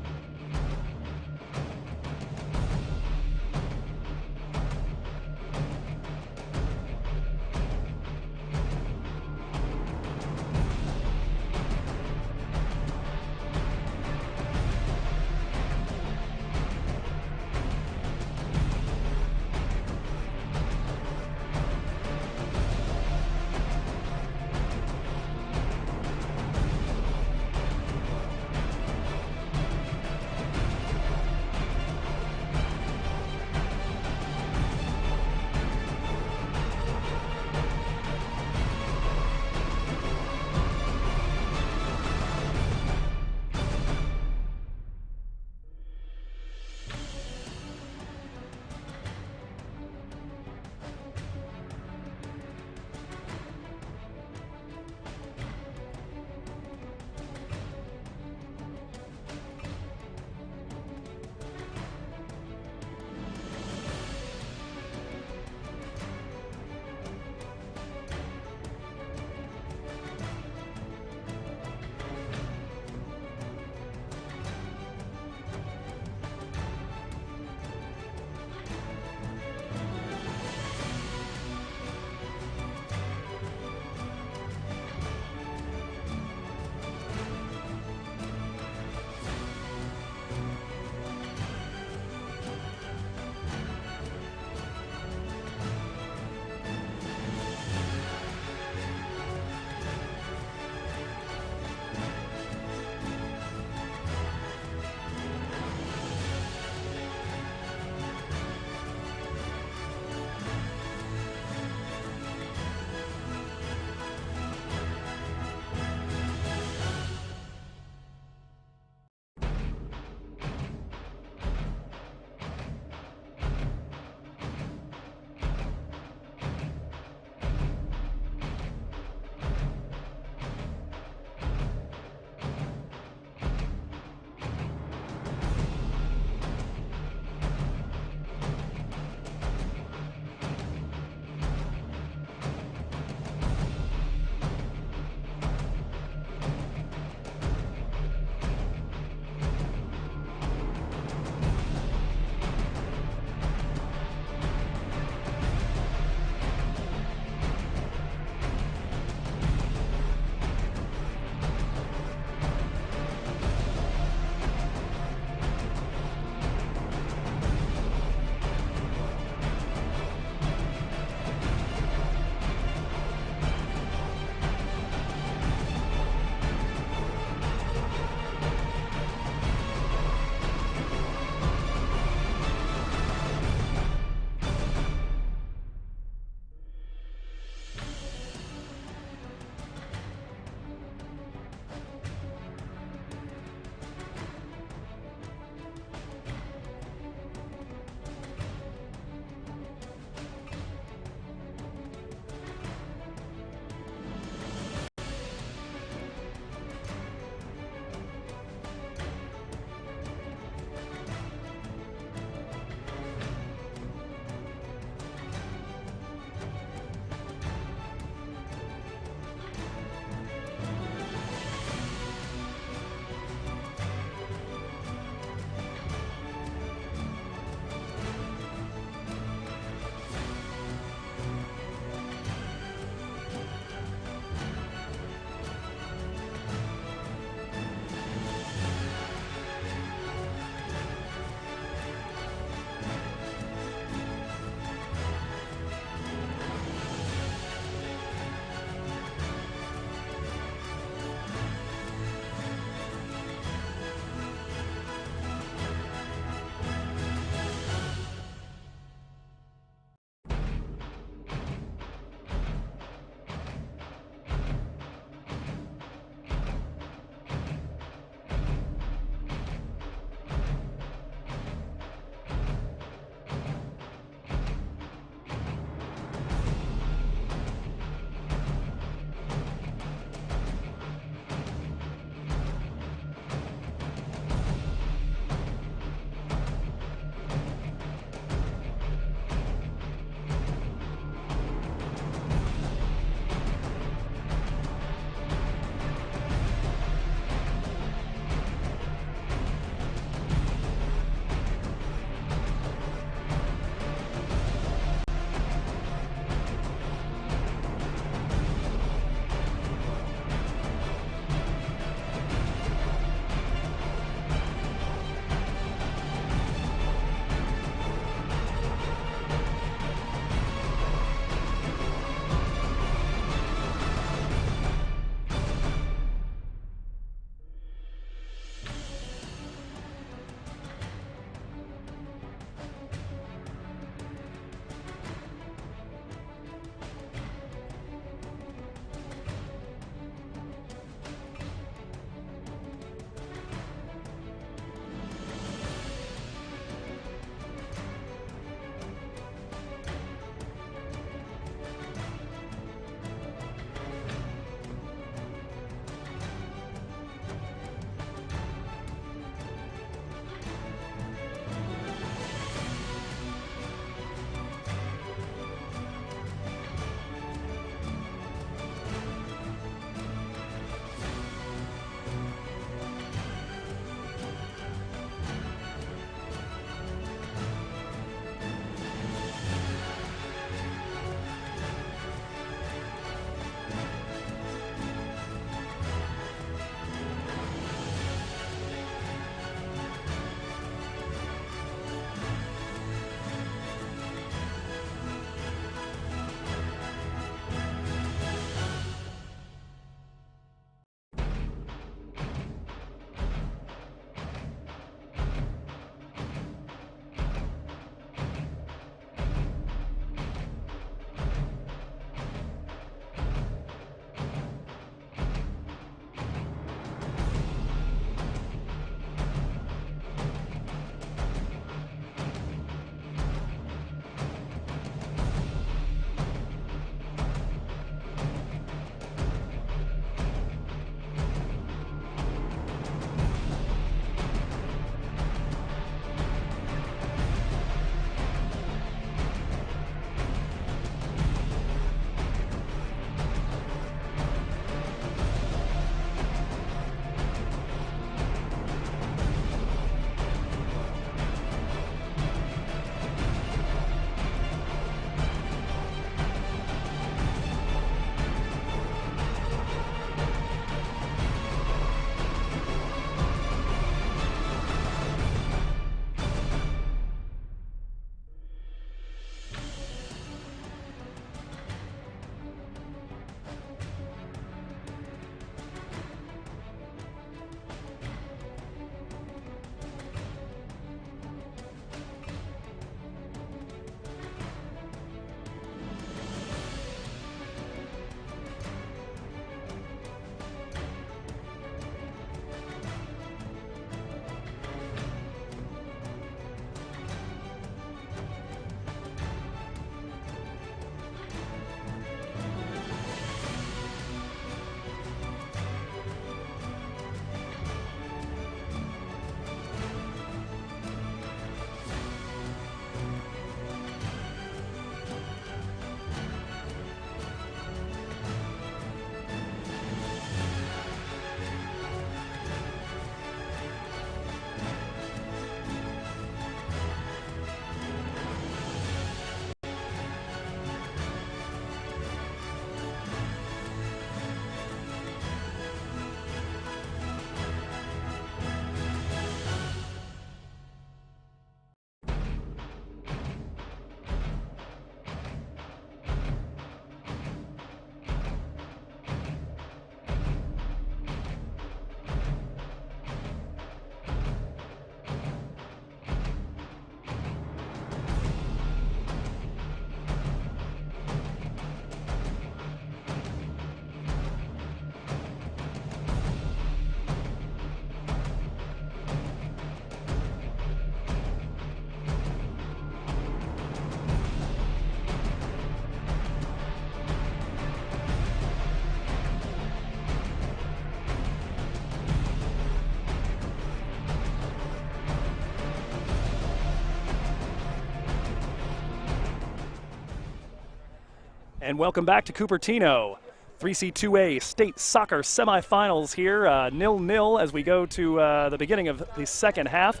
And welcome back to Cupertino. 3C2A state soccer semifinals here, 0-0 as we go to the beginning of the second half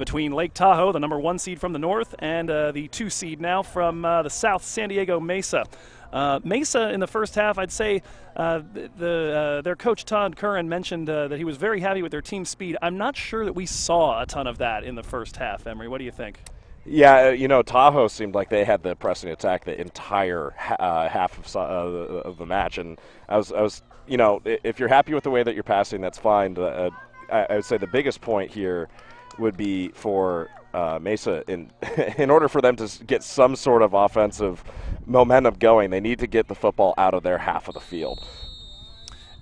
between Lake Tahoe, the #1 seed from the north, and the 2 seed now from the south, San Diego Mesa. Mesa in the first half, I'd say their coach Todd Curran mentioned that he was very happy with their team speed. I'm not sure that we saw a ton of that in the first half. Emery, what do you think? Yeah, you know, Tahoe seemed like they had the pressing attack the entire half of the match, and I was, you know, if you're happy with the way that you're passing, that's fine. I would say the biggest point here would be for Mesa in order for them to get some sort of offensive momentum going, they need to get the football out of their half of the field.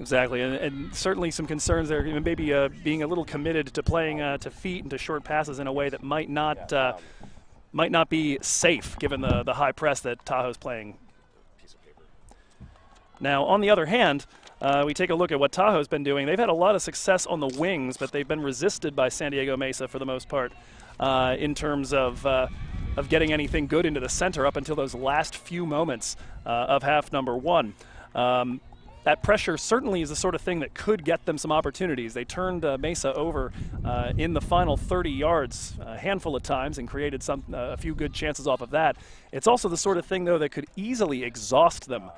Exactly, and certainly some concerns there, maybe being a little committed to playing to feet and to short passes in a way that might not be safe given the high press that Tahoe's playing. Now, on the other hand, we take a look at what Tahoe's been doing. They've had a lot of success on the wings, but they've been resisted by San Diego Mesa for the most part in terms of getting anything good into the center up until those last few moments of half number 1. That pressure certainly is the sort of thing that could get them some opportunities. They turned Mesa over in the final 30 yards a handful of times and created a few good chances off of that. It's also the sort of thing, though, that could easily exhaust them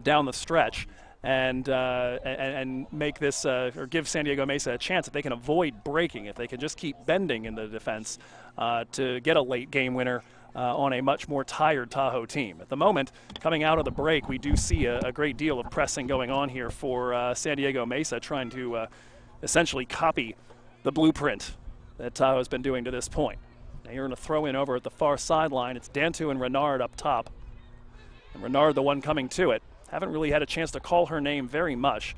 down the stretch and make this or give San Diego Mesa a chance if they can avoid breaking, if they can just keep bending in the defense to get a late game winner on a much more tired Tahoe team. At the moment, coming out of the break, we do see a great deal of pressing going on here for San Diego Mesa, trying to essentially copy the blueprint that Tahoe's been doing to this point. Now you're going to throw in over at the far sideline. It's Dantu and Renard up top. And Renard the one coming to it. Haven't really had a chance to call her name very much.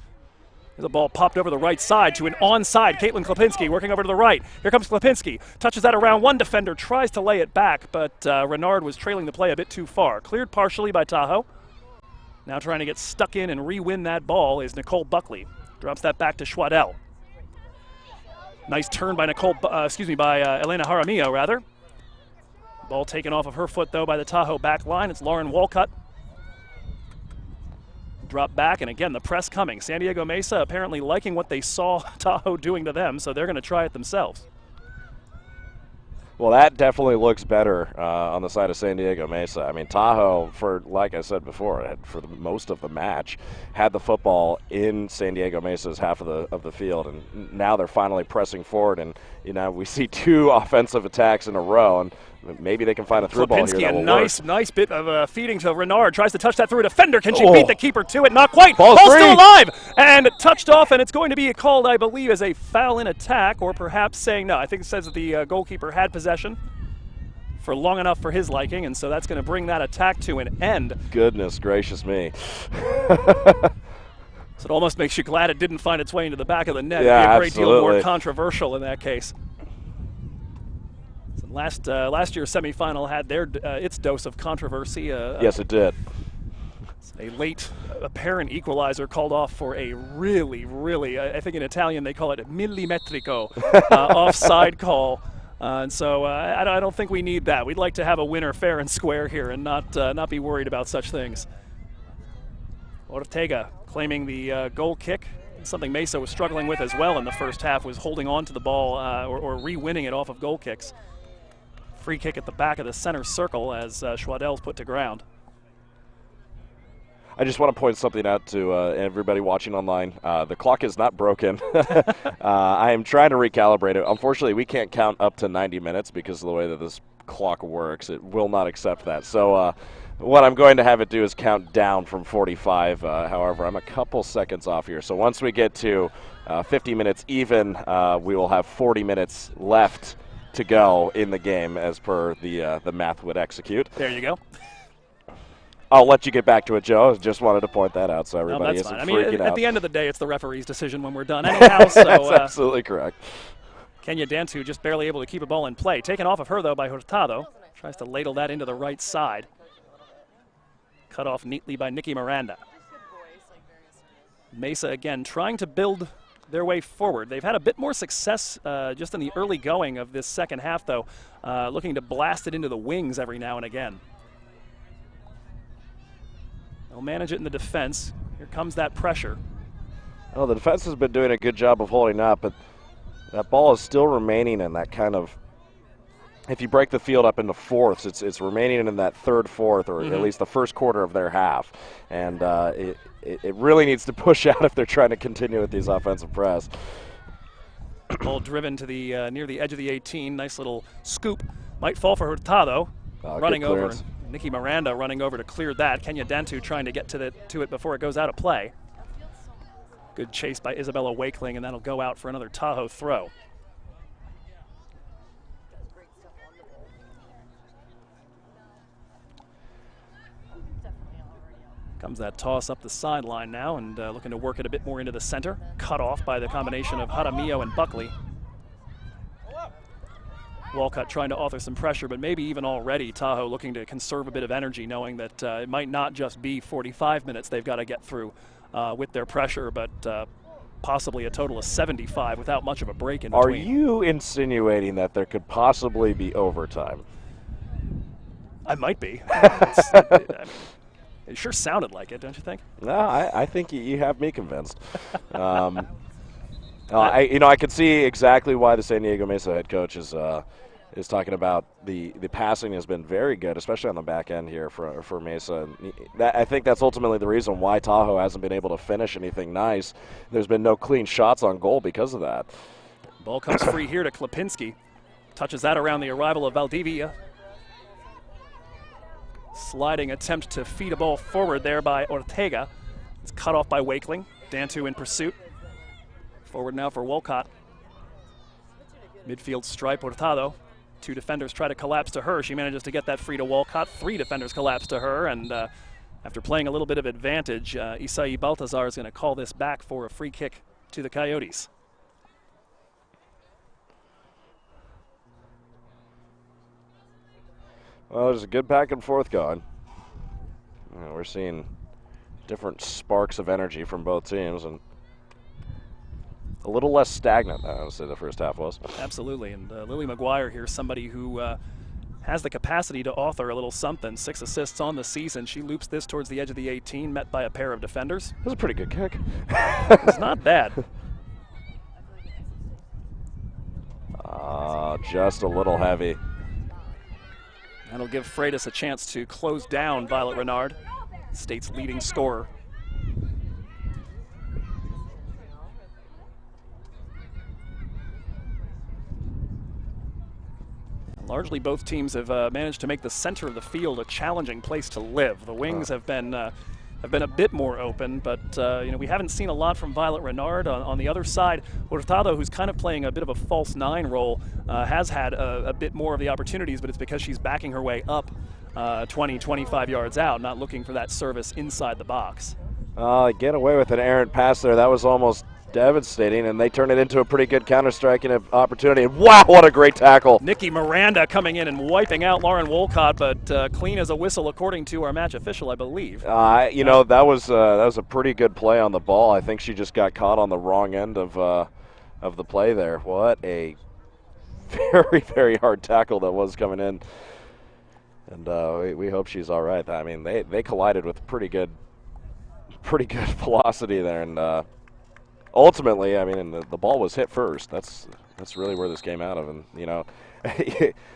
There's a ball popped over the right side to an onside. Caitlin Klapinski working over to the right. Here comes Klapinski. Touches that around. One defender tries to lay it back, but Renard was trailing the play a bit too far. Cleared partially by Tahoe. Now trying to get stuck in and re-win that ball is Nicole Buckley. Drops that back to Schwadell. Nice turn by Elena Jaramillo, rather. Ball taken off of her foot, though, by the Tahoe back line. It's Lauren Walcott. Drop back, and again, the press coming. San Diego Mesa apparently liking what they saw Tahoe doing to them, so they're going to try it themselves. Well, that definitely looks better on the side of San Diego Mesa. I mean, Tahoe, like I said before, for most of the match, had the football in San Diego Mesa's half of the field, and now they're finally pressing forward. And you know, we see 2 offensive attacks in a row, and maybe they can find a through ball here that will nice bit of feeding to Renard. Tries to touch that through a defender. Can she Oh. beat the keeper to it? Not quite. Ball's still alive and touched off, and it's going to be called, I believe, as a foul in attack, or perhaps saying no. I think it says that the goalkeeper had possession for long enough for his liking, and so that's going to bring that attack to an end. Goodness gracious me. So it almost makes you glad it didn't find its way into the back of the net. Yeah, It'd be a great absolutely. deal more controversial in that case. So last year's semifinal had its dose of controversy. Yes, it did. A late apparent equalizer called off for a really, I think in Italian they call it millimetrico offside call. And so I don't think we need that. We'd like to have a winner fair and square here and not be worried about such things. Ortega claiming the goal kick. Something Mesa was struggling with as well in the first half was holding on to the ball or re-winning it off of goal kicks. Free kick at the back of the center circle as Schwadell's put to ground. I just want to point something out to everybody watching online. The clock is not broken. I am trying to recalibrate it. Unfortunately, we can't count up to 90 minutes because of the way that this clock works. It will not accept that. So what I'm going to have it do is count down from 45. However, I'm a couple seconds off here. So once we get to 50 minutes even, we will have 40 minutes left to go in the game as per the math would execute. There you go. I'll let you get back to it, Joe. Just wanted to point that out so everybody isn't freaking out. At the end of the day, it's the referee's decision when we're done anyhow. So, that's absolutely correct. Kenya Dantu just barely able to keep a ball in play. Taken off of her, though, by Hurtado. Tries to ladle that into the right side. Cut off neatly by Nikki Miranda. Mesa, again, trying to build their way forward. They've had a bit more success just in the early going of this second half, though, looking to blast it into the wings every now and again. They'll manage it in the defense. Here comes that pressure. Well, the defense has been doing a good job of holding up, but that ball is still remaining in that kind of, if you break the field up into fourths, it's remaining in that third, fourth, or at least the first quarter of their half. And it really needs to push out if they're trying to continue with these offensive press. Ball driven to the near the edge of the 18. Nice little scoop. Might fall for Hurtado. Running over. Nikki Miranda running over to clear that. Kenya Dantu trying to get to it before it goes out of play. Good chase by Isabella Wakeling, and that'll go out for another Tahoe throw. Comes that toss up the sideline now, and looking to work it a bit more into the center. Cut off by the combination of Jaramillo and Buckley. Walcott trying to author some pressure, but maybe even already Tahoe looking to conserve a bit of energy, knowing that it might not just be 45 minutes they've got to get through with their pressure, but possibly a total of 75 without much of a break in between. Are you insinuating that there could possibly be overtime? I might be. It sure sounded like it, don't you think? No, I think you have me convinced. I could see exactly why the San Diego Mesa head coach is talking about the passing has been very good, especially on the back end here for Mesa. And I think that's ultimately the reason why Tahoe hasn't been able to finish anything nice. There's been no clean shots on goal because of that. Ball comes free here to Klipinski. Touches that around the arrival of Valdivia. Sliding attempt to feed a ball forward there by Ortega. It's cut off by Wakeling. Dantu in pursuit. Forward now for Walcott. Midfield stripe, Hurtado. Two defenders try to collapse to her. She manages to get that free to Walcott. Three defenders collapse to her, and after playing a little bit of advantage, Isai Baltazar is going to call this back for a free kick to the Coyotes. Well, there's a good back and forth going. We're seeing different sparks of energy from both teams, and a little less stagnant than I would say the first half was. Absolutely, and Lily McGuire here, somebody who has the capacity to author a little something. 6 assists on the season. She loops this towards the edge of the 18, met by a pair of defenders. It was a pretty good kick. It's not bad. Just a little heavy. That'll give Freitas a chance to close down Violet Renard, state's leading scorer. Largely both teams have managed to make the center of the field a challenging place to live. The wings have been a bit more open, but we haven't seen a lot from Violet Renard. On the other side, Hurtado, who's kind of playing a bit of a false nine role, has had a bit more of the opportunities, but it's because she's backing her way up 20, 25 yards out, not looking for that service inside the box. Get away with an errant pass there. That was almost devastating, and they turn it into a pretty good counter-striking opportunity. And wow, what a great tackle. Nikki Miranda coming in and wiping out Lauren Wolcott, but clean as a whistle according to our match official, I believe. That was a pretty good play on the ball. I think she just got caught on the wrong end of the play there. What a very, very hard tackle that was coming in. And we hope she's all right. I mean, they collided with pretty good velocity there, and ultimately, I mean, the ball was hit first. That's really where this came out of. And,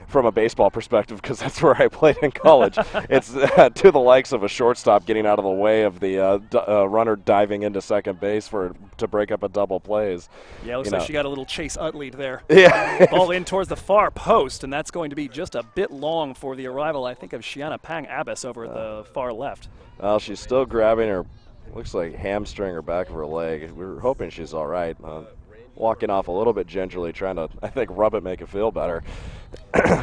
from a baseball perspective, because that's where I played in college, it's to the likes of a shortstop getting out of the way of the runner diving into second base to break up a double plays. Yeah, it looks like she got a little Chase Utley there. Yeah. Ball in towards the far post, and that's going to be just a bit long for the arrival, I think, of Shiana Pang Abbas over at the far left. Well, she's still grabbing her. Looks like hamstring or back of her leg. We're hoping she's all right. Walking off a little bit gingerly, trying to, I think, rub it, make it feel better.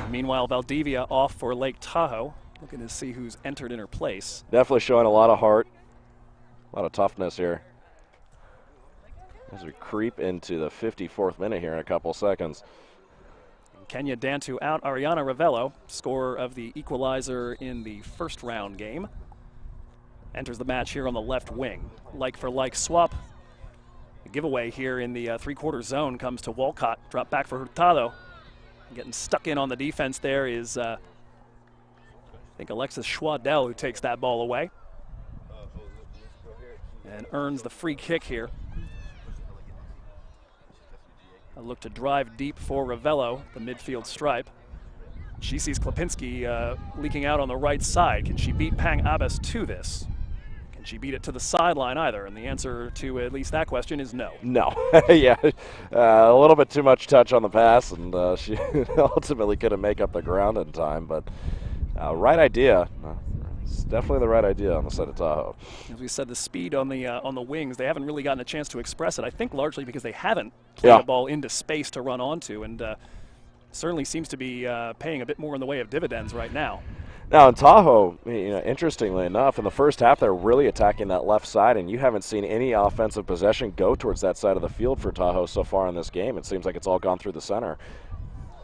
Meanwhile, Valdivia off for Lake Tahoe. Looking to see who's entered in her place. Definitely showing a lot of heart, a lot of toughness here. As we creep into the 54th minute here in a couple seconds. Kenya Dantu out. Ariana Ravello, scorer of the equalizer in the first round game, enters the match here on the left wing. Like for like swap. The giveaway here in the three-quarter zone comes to Walcott. Drop back for Hurtado. Getting stuck in on the defense there is, I think, Alexis Schwadell, who takes that ball away. earns the free kick here. A look to drive deep for Ravello, the midfield stripe. She sees Klipinski leaking out on the right side. Can she beat Pang Abbas to this? Can she beat it to the sideline either? And the answer to at least that question is no. No. Yeah, a little bit too much touch on the pass, and she ultimately couldn't make up the ground in time. But right idea. It's definitely the right idea on the side of Tahoe. As we said, the speed on the wings, they haven't really gotten a chance to express it. I think largely because they haven't played a ball into space to run onto, and certainly seems to be paying a bit more in the way of dividends right now. Now in Tahoe, interestingly enough, in the first half they're really attacking that left side, and you haven't seen any offensive possession go towards that side of the field for Tahoe so far in this game. It seems like it's all gone through the center.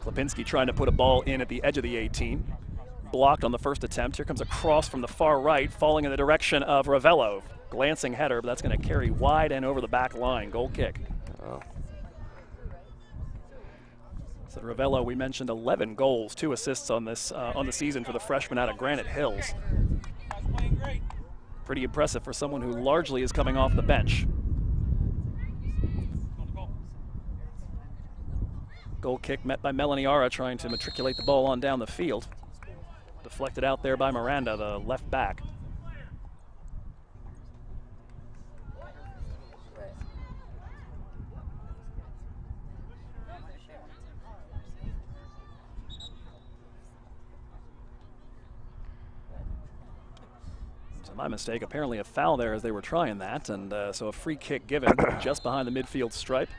Klipinski trying to put a ball in at the edge of the 18. Blocked on the first attempt. Here comes a cross from the far right, falling in the direction of Ravello. Glancing header, but that's going to carry wide and over the back line. Goal kick. Oh. So Ravello, we mentioned 11 goals, 2 assists on this on the season for the freshman out of Granite Hills. Pretty impressive for someone who largely is coming off the bench. Goal kick met by Melanie Ara, trying to matriculate the ball on down the field. Deflected out there by Miranda, the left back. So my mistake, apparently a foul there as they were trying that, and so a free kick given just behind the midfield stripe.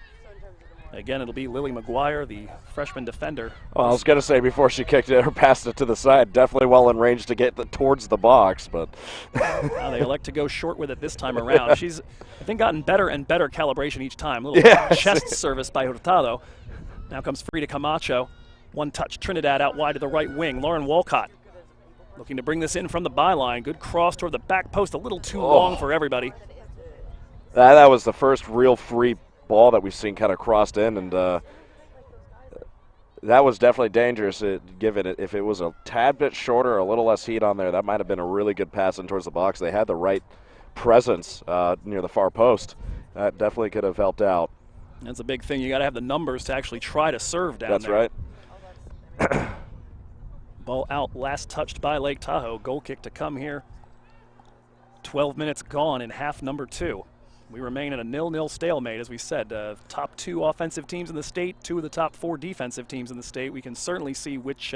Again, it'll be Lily McGuire, the freshman defender. Well, I was going to say before she kicked it or passed it to the side, definitely well in range to get towards the box, but now they elect to go short with it this time around. She's, I think, gotten better and better calibration each time. A little chest service by Hurtado. Now comes Frida Camacho. One touch, Trinidad out wide to the right wing. Lauren Walcott looking to bring this in from the byline. Good cross toward the back post, a little too long for everybody. That was the first real free ball that we've seen kind of crossed in, and that was definitely dangerous. Given it, if it was a tad bit shorter, a little less heat on there, that might have been a really good pass in towards the box. They had the right presence near the far post. That definitely could have helped out. That's a big thing. You got to have the numbers to actually try to serve down there. That's right. Ball out, last touched by Lake Tahoe. Goal kick to come here. 12 minutes gone in half number 2. We remain in a 0-0 stalemate, as we said. Top 2 offensive teams in the state, 2 of the top 4 defensive teams in the state. We can certainly see which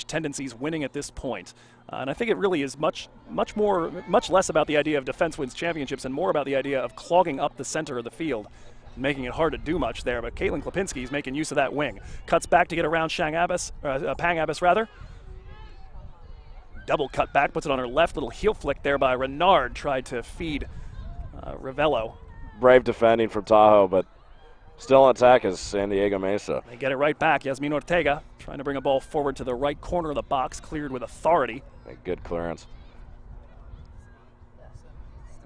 tendencies winning at this point. And I think it really is much less about the idea of defense wins championships and more about the idea of clogging up the center of the field, making it hard to do much there. But Caitlin Klipinski is making use of that wing. Cuts back to get around Pang Abbas. Double cut back, puts it on her left. Little heel flick there by Renard. Tried to feed Ravello. Brave defending from Tahoe, but still on attack is San Diego Mesa. They get it right back. Yasmin Ortega trying to bring a ball forward to the right corner of the box, cleared with authority. A good clearance.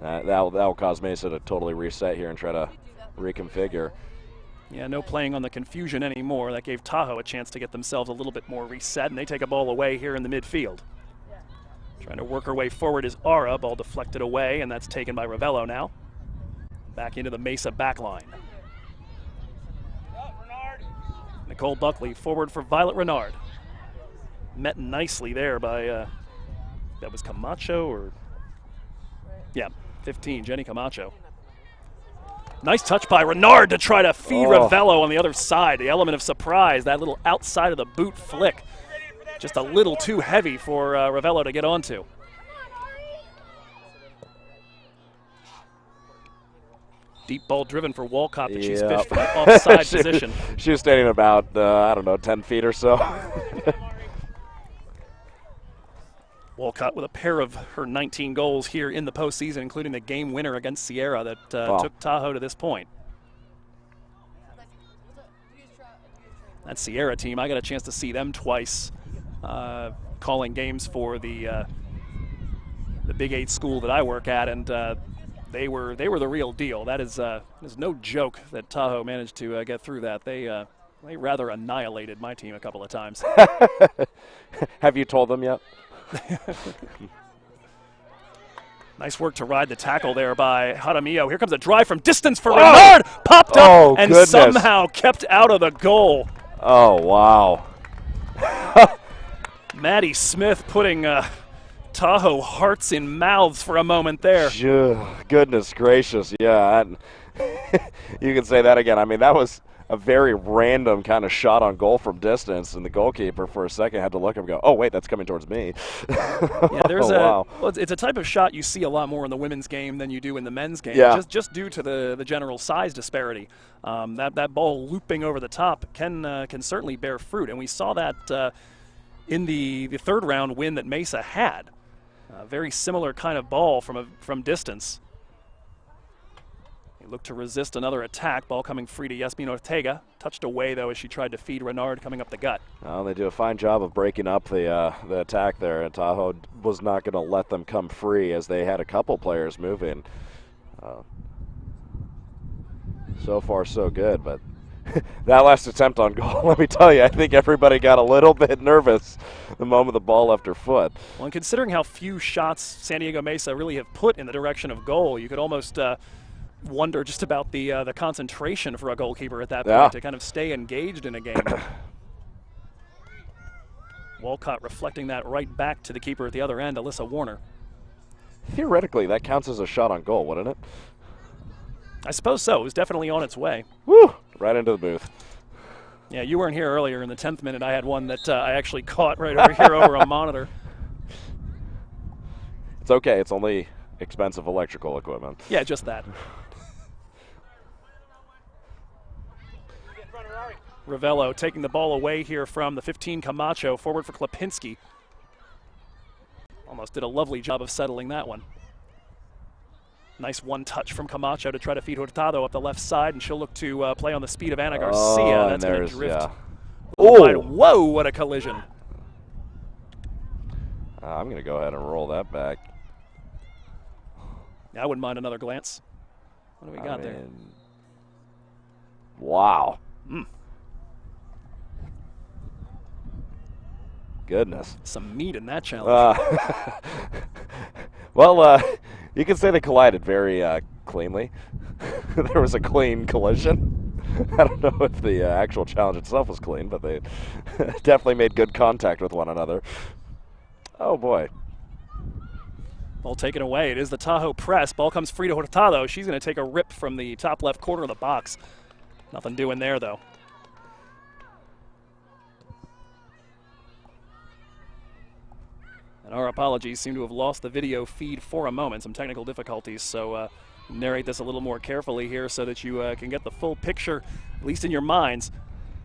That'll cause Mesa to totally reset here and try to reconfigure. Yeah, no playing on the confusion anymore. That gave Tahoe a chance to get themselves a little bit more reset, and they take a ball away here in the midfield. Trying to work her way forward is Ara. Ball deflected away, and that's taken by Ravello now. Back into the Mesa backline. Nicole Buckley forward for Violet Renard. Met nicely there by, that was Camacho or, yeah, 15, Jenny Camacho. Nice touch by Renard to try to feed Ravello on the other side. The element of surprise, that little outside of the boot flick. Just a little too heavy for Ravello to get onto. Deep ball driven for Walcott, but she's fished from an offside position. She was standing about, 10 feet or so. Walcott with a pair of her 19 goals here in the postseason, including the game winner against Sierra that took Tahoe to this point. That Sierra team, I got a chance to see them twice. Calling games for the Big 8 school that I work at, and they were the real deal. That is no joke that Tahoe managed to get through that. They rather annihilated my team a couple of times. Have you told them yet? Nice work to ride the tackle there by Jaramillo. Here comes a drive from distance for Renard. Popped up and somehow kept out of the goal. Oh, wow. Maddie Smith putting Tahoe hearts in mouths for a moment there. Goodness gracious, yeah. You can say that again. I mean, that was a very random kind of shot on goal from distance, and the goalkeeper for a second had to look and go, oh, wait, that's coming towards me. Yeah, there's well, it's a type of shot you see a lot more in the women's game than you do in the men's game, just due to the general size disparity. That ball looping over the top can certainly bear fruit, and we saw that in the third round win that Mesa had. A very similar kind of ball from distance. He looked to resist another attack. Ball coming free to Yasmin Ortega. Touched away, though, as she tried to feed Renard coming up the gut. Well, they do a fine job of breaking up the attack there, and Tahoe was not going to let them come free as they had a couple players moving. So far, so good, but that last attempt on goal, let me tell you, I think everybody got a little bit nervous the moment the ball left her foot. Well, and considering how few shots San Diego Mesa really have put in the direction of goal, you could almost wonder just about the concentration for a goalkeeper at that point to kind of stay engaged in a game. Walcott reflecting that right back to the keeper at the other end, Alyssa Warner. Theoretically, that counts as a shot on goal, wouldn't it? I suppose so. It was definitely on its way. Woo! Right into the booth. Yeah, you weren't here earlier. In the 10th minute, I had one that I actually caught right over here over a monitor. It's okay. It's only expensive electrical equipment. Yeah, just that. Ravello taking the ball away here from the 15 Camacho, forward for Klapinski. Almost did a lovely job of settling that one. Nice one touch from Camacho to try to feed Hurtado up the left side, and she'll look to play on the speed of Ana Garcia. That's going to drift. Oh! Whoa, what a collision. I'm going to go ahead and roll that back. I wouldn't mind another glance. What do we got there? Wow. Goodness. Some meat in that challenge. Well, you can say they collided very cleanly. There was a clean collision. I don't know if the actual challenge itself was clean, but they definitely made good contact with one another. Oh, boy. Ball taken away. It is the Tahoe press. Ball comes free to Hurtado. She's going to take a rip from the top left corner of the box. Nothing doing there, though. And our apologies, seem to have lost the video feed for a moment. Some technical difficulties, so narrate this a little more carefully here so that you can get the full picture, at least in your minds.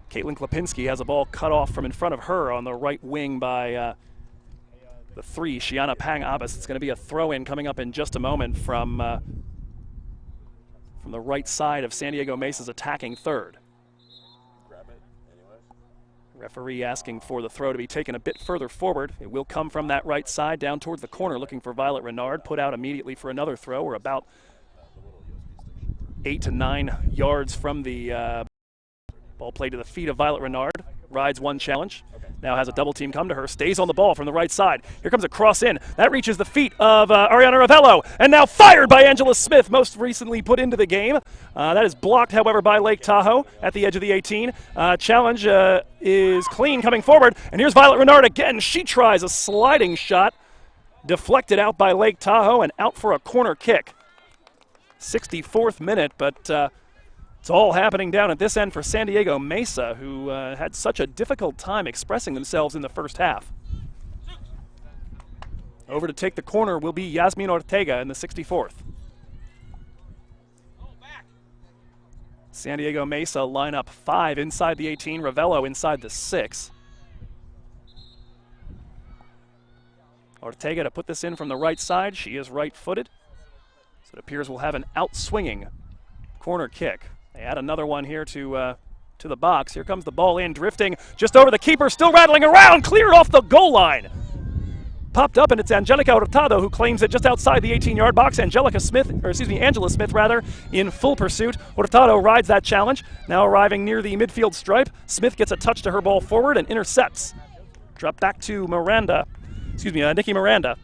Caitlin Klapinski has a ball cut off from in front of her on the right wing by the 3, Shiana Pang Abbas. It's going to be a throw-in coming up in just a moment from the right side of San Diego Mesa's attacking third. Referee asking for the throw to be taken a bit further forward. It will come from that right side down towards the corner, looking for Violet Renard. Put out immediately for another throw. We're about 8 to 9 yards from the ball played to the feet of Violet Renard. Rides one challenge. Now has a double team come to her. Stays on the ball from the right side. Here comes a cross in. That reaches the feet of Ariana Ravello. And now fired by Angela Smith, most recently put into the game. That is blocked, however, by Lake Tahoe at the edge of the 18. Challenge is clean coming forward. And here's Violet Renard again. She tries a sliding shot. Deflected out by Lake Tahoe and out for a corner kick. 64th minute, but it's all happening down at this end for San Diego Mesa, who had such a difficult time expressing themselves in the first half. Over to take the corner will be Yasmin Ortega in the 64th. San Diego Mesa line up 5 inside the 18, Ravello inside the 6. Ortega to put this in from the right side. She is right-footed, so it appears we'll have an out-swinging corner kick. They add another one here to the box. Here comes the ball in, drifting just over the keeper, still rattling around, cleared off the goal line. Popped up, and it's Angelica Hurtado who claims it just outside the 18-yard box. Angela Smith, in full pursuit. Hurtado rides that challenge, now arriving near the midfield stripe. Smith gets a touch to her ball forward and intercepts. Drop back to Nikki Miranda.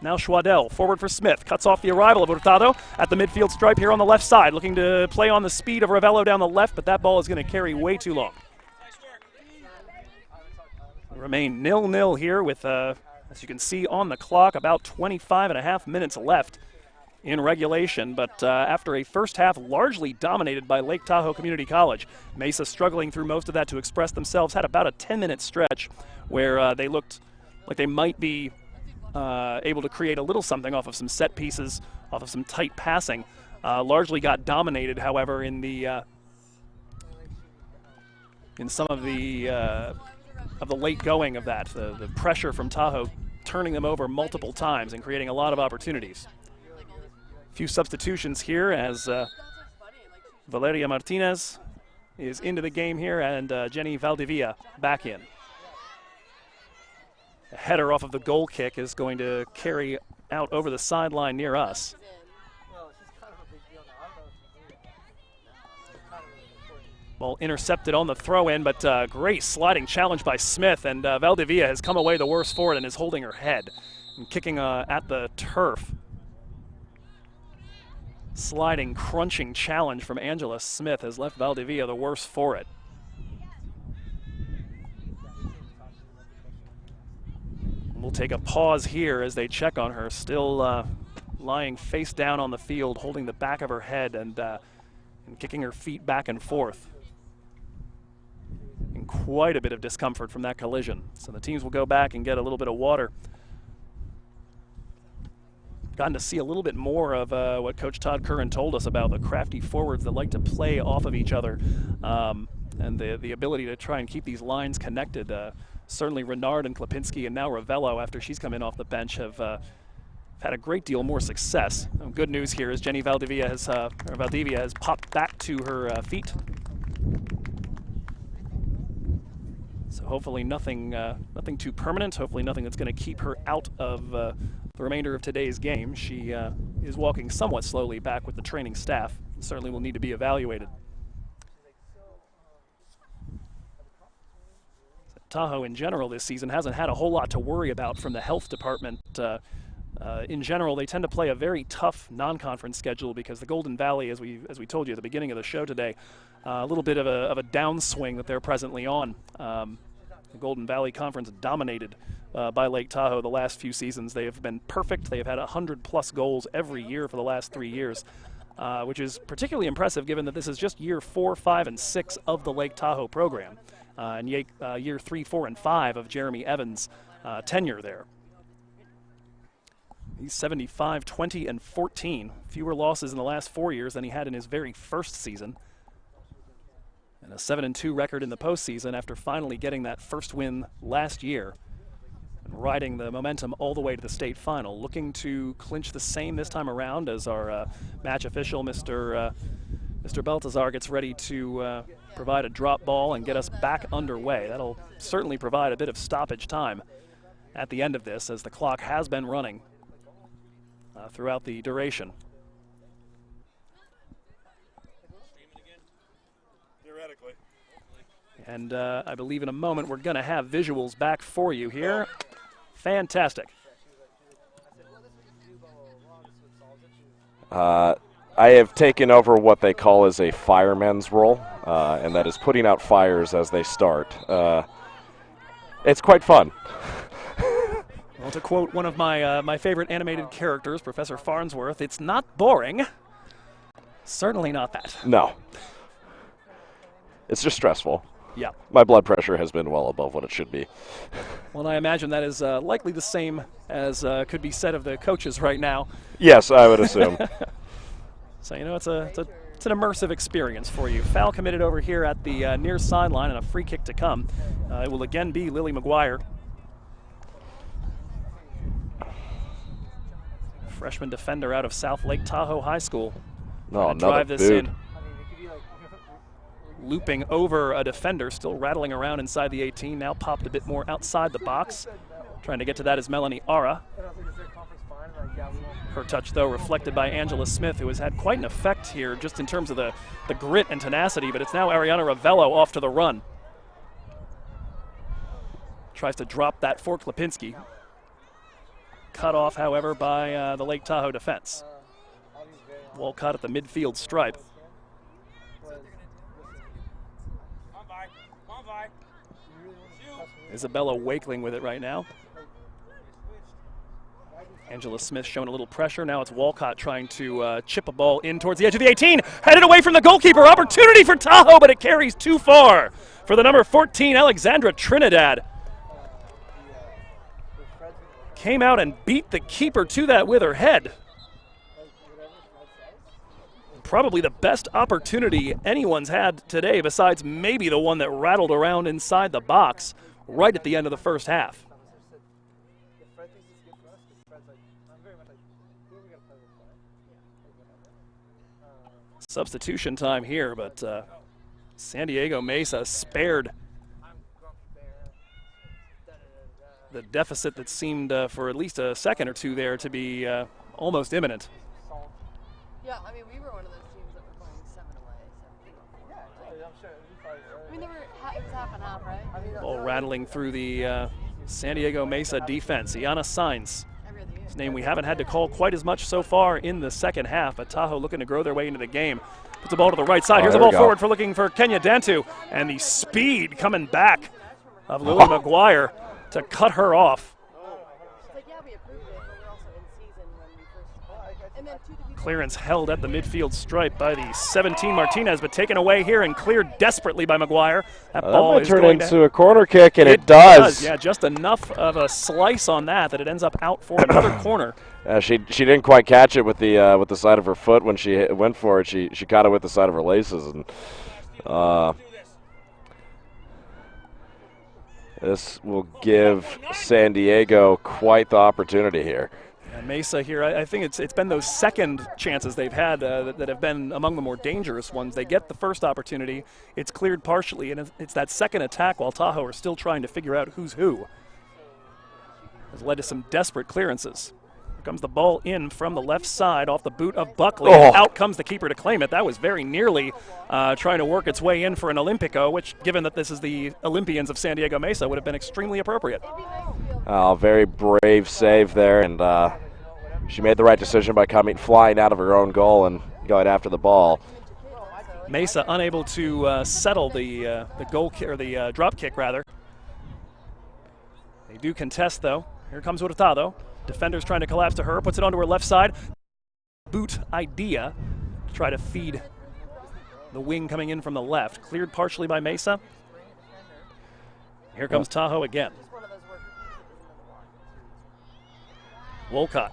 Now Schwadell, forward for Smith, cuts off the arrival of Hurtado at the midfield stripe here on the left side, looking to play on the speed of Ravello down the left, but that ball is going to carry way too long. Remain 0-0 here with, as you can see on the clock, about 25.5 minutes left in regulation, but after a first half largely dominated by Lake Tahoe Community College, Mesa struggling through most of that to express themselves, had about a 10-minute stretch where they looked like they might be able to create a little something off of some set pieces, off of some tight passing. Largely got dominated, however, in some of the late going of that. The pressure from Tahoe turning them over multiple times and creating a lot of opportunities. A few substitutions here as Valeria Martinez is into the game here and Jenny Valdivia back in. A header off of the goal kick is going to carry out over the sideline near us. Ball intercepted on the throw-in, but great sliding challenge by Smith, and Valdivia has come away the worse for it and is holding her head and kicking at the turf. Sliding, crunching challenge from Angela Smith has left Valdivia the worse for it. We'll take a pause here as they check on her, still lying face down on the field, holding the back of her head and kicking her feet back and forth. And quite a bit of discomfort from that collision. So the teams will go back and get a little bit of water. Gotten to see a little bit more of what Coach Todd Curran told us about the crafty forwards that like to play off of each other and the ability to try and keep these lines connected. Certainly Renard and Klapinski and now Ravello, after she's come in off the bench, have had a great deal more success. Good news here is Jenny Valdivia has popped back to her feet. So hopefully nothing too permanent, hopefully nothing that's going to keep her out of the remainder of today's game. She is walking somewhat slowly back with the training staff. Certainly will need to be evaluated. Tahoe in general this season hasn't had a whole lot to worry about from the health department. In general, they tend to play a very tough non-conference schedule because the Golden Valley, as we told you at the beginning of the show today, a little bit of a downswing that they're presently on. The Golden Valley Conference dominated by Lake Tahoe the last few seasons. They have been perfect. They have had 100+ goals every year for the last 3 years, which is particularly impressive given that this is just year 4, 5, and 6 of the Lake Tahoe program. And year 3, 4, and 5 of Jeremy Evans' tenure there. He's 75, 20, and 14. Fewer losses in the last 4 years than he had in his very first season. And a 7-2 record in the postseason after finally getting that first win last year. And riding the momentum all the way to the state final. Looking to clinch the same this time around as our match official, Mr. Baltazar, gets ready to provide a drop ball and get us back underway. That'll certainly provide a bit of stoppage time at the end of this, as the clock has been running throughout the duration. And I believe in a moment we're going to have visuals back for you here. Fantastic. I have taken over what they call as a fireman's role, and that is putting out fires as they start. It's quite fun. Well, to quote one of my favorite animated characters, Professor Farnsworth, it's not boring. Certainly not that. No. It's just stressful. Yeah. My blood pressure has been well above what it should be. Well, I imagine that is likely the same as could be said of the coaches right now. Yes, I would assume. So, you know, it's an immersive experience for you. Foul committed over here at the near sideline and a free kick to come. It will again be Lily McGuire. Freshman defender out of South Lake Tahoe High School. No, drive this boot. in. Looping over a defender, still rattling around inside the 18, now popped a bit more outside the box. Trying to get to that is Melanie Ara. Her touch, though, reflected by Angela Smith, who has had quite an effect here just in terms of the grit and tenacity, but it's now Ariana Ravello off to the run. Tries to drop that for Klapinski. cut off, however, by the Lake Tahoe defense. Walcott at the midfield stripe. Isabella Wakeling with it right now. Angela Smith showing a little pressure. Now it's Walcott trying to chip a ball in towards the edge of the 18. Headed away from the goalkeeper. Opportunity for Tahoe, but it carries too far for the number 14, Alexandra Trinidad. Came out and beat the keeper to that with her head. Probably the best opportunity anyone's had today, besides maybe the one that rattled around inside the box right at the end of the first half. Substitution time here, but San Diego Mesa spared the deficit that seemed for at least a second or two there to be almost imminent. Yeah, I mean, we were one of those teams that were playing 7 away. Yeah, I'm sure. I mean, it was half and half, right? Ball rattling through the San Diego Mesa defense. Iana Sainz, his name we haven't had to call quite as much so far in the second half, but Tahoe looking to grow their way into the game. Puts the ball to the right side. Here's the ball forward for looking for Kenya Dantu, and the speed coming back of Lily McGuire to cut her off. Clearance held at the midfield stripe by the 17 Martinez, but taken away here and cleared desperately by McGuire. That ball is turn going into a corner kick, and it does. Yeah, just enough of a slice on that it ends up out for another corner. She didn't quite catch it with the side of her foot when she went for it. She caught it with the side of her laces, and this will give San Diego quite the opportunity here. Mesa here, I think it's been those second chances they've had that have been among the more dangerous ones. They get the first opportunity, it's cleared partially, and it's that second attack while Tahoe are still trying to figure out who's who. Has led to some desperate clearances. Here comes the ball in from the left side off the boot of Buckley. And out comes the keeper to claim it. That was very nearly trying to work its way in for an Olympico, which, given that this is the Olympians of San Diego Mesa, would have been extremely appropriate. Very brave save there, and she made the right decision by coming flying out of her own goal and going after the ball. Mesa unable to settle the goal kick, or the drop kick rather. They do contest though. Here comes Hurtado. Defenders trying to collapse to her. Puts it onto her left side. Boot idea to try to feed the wing coming in from the left. Cleared partially by Mesa. Here comes Tahoe again. Wolcott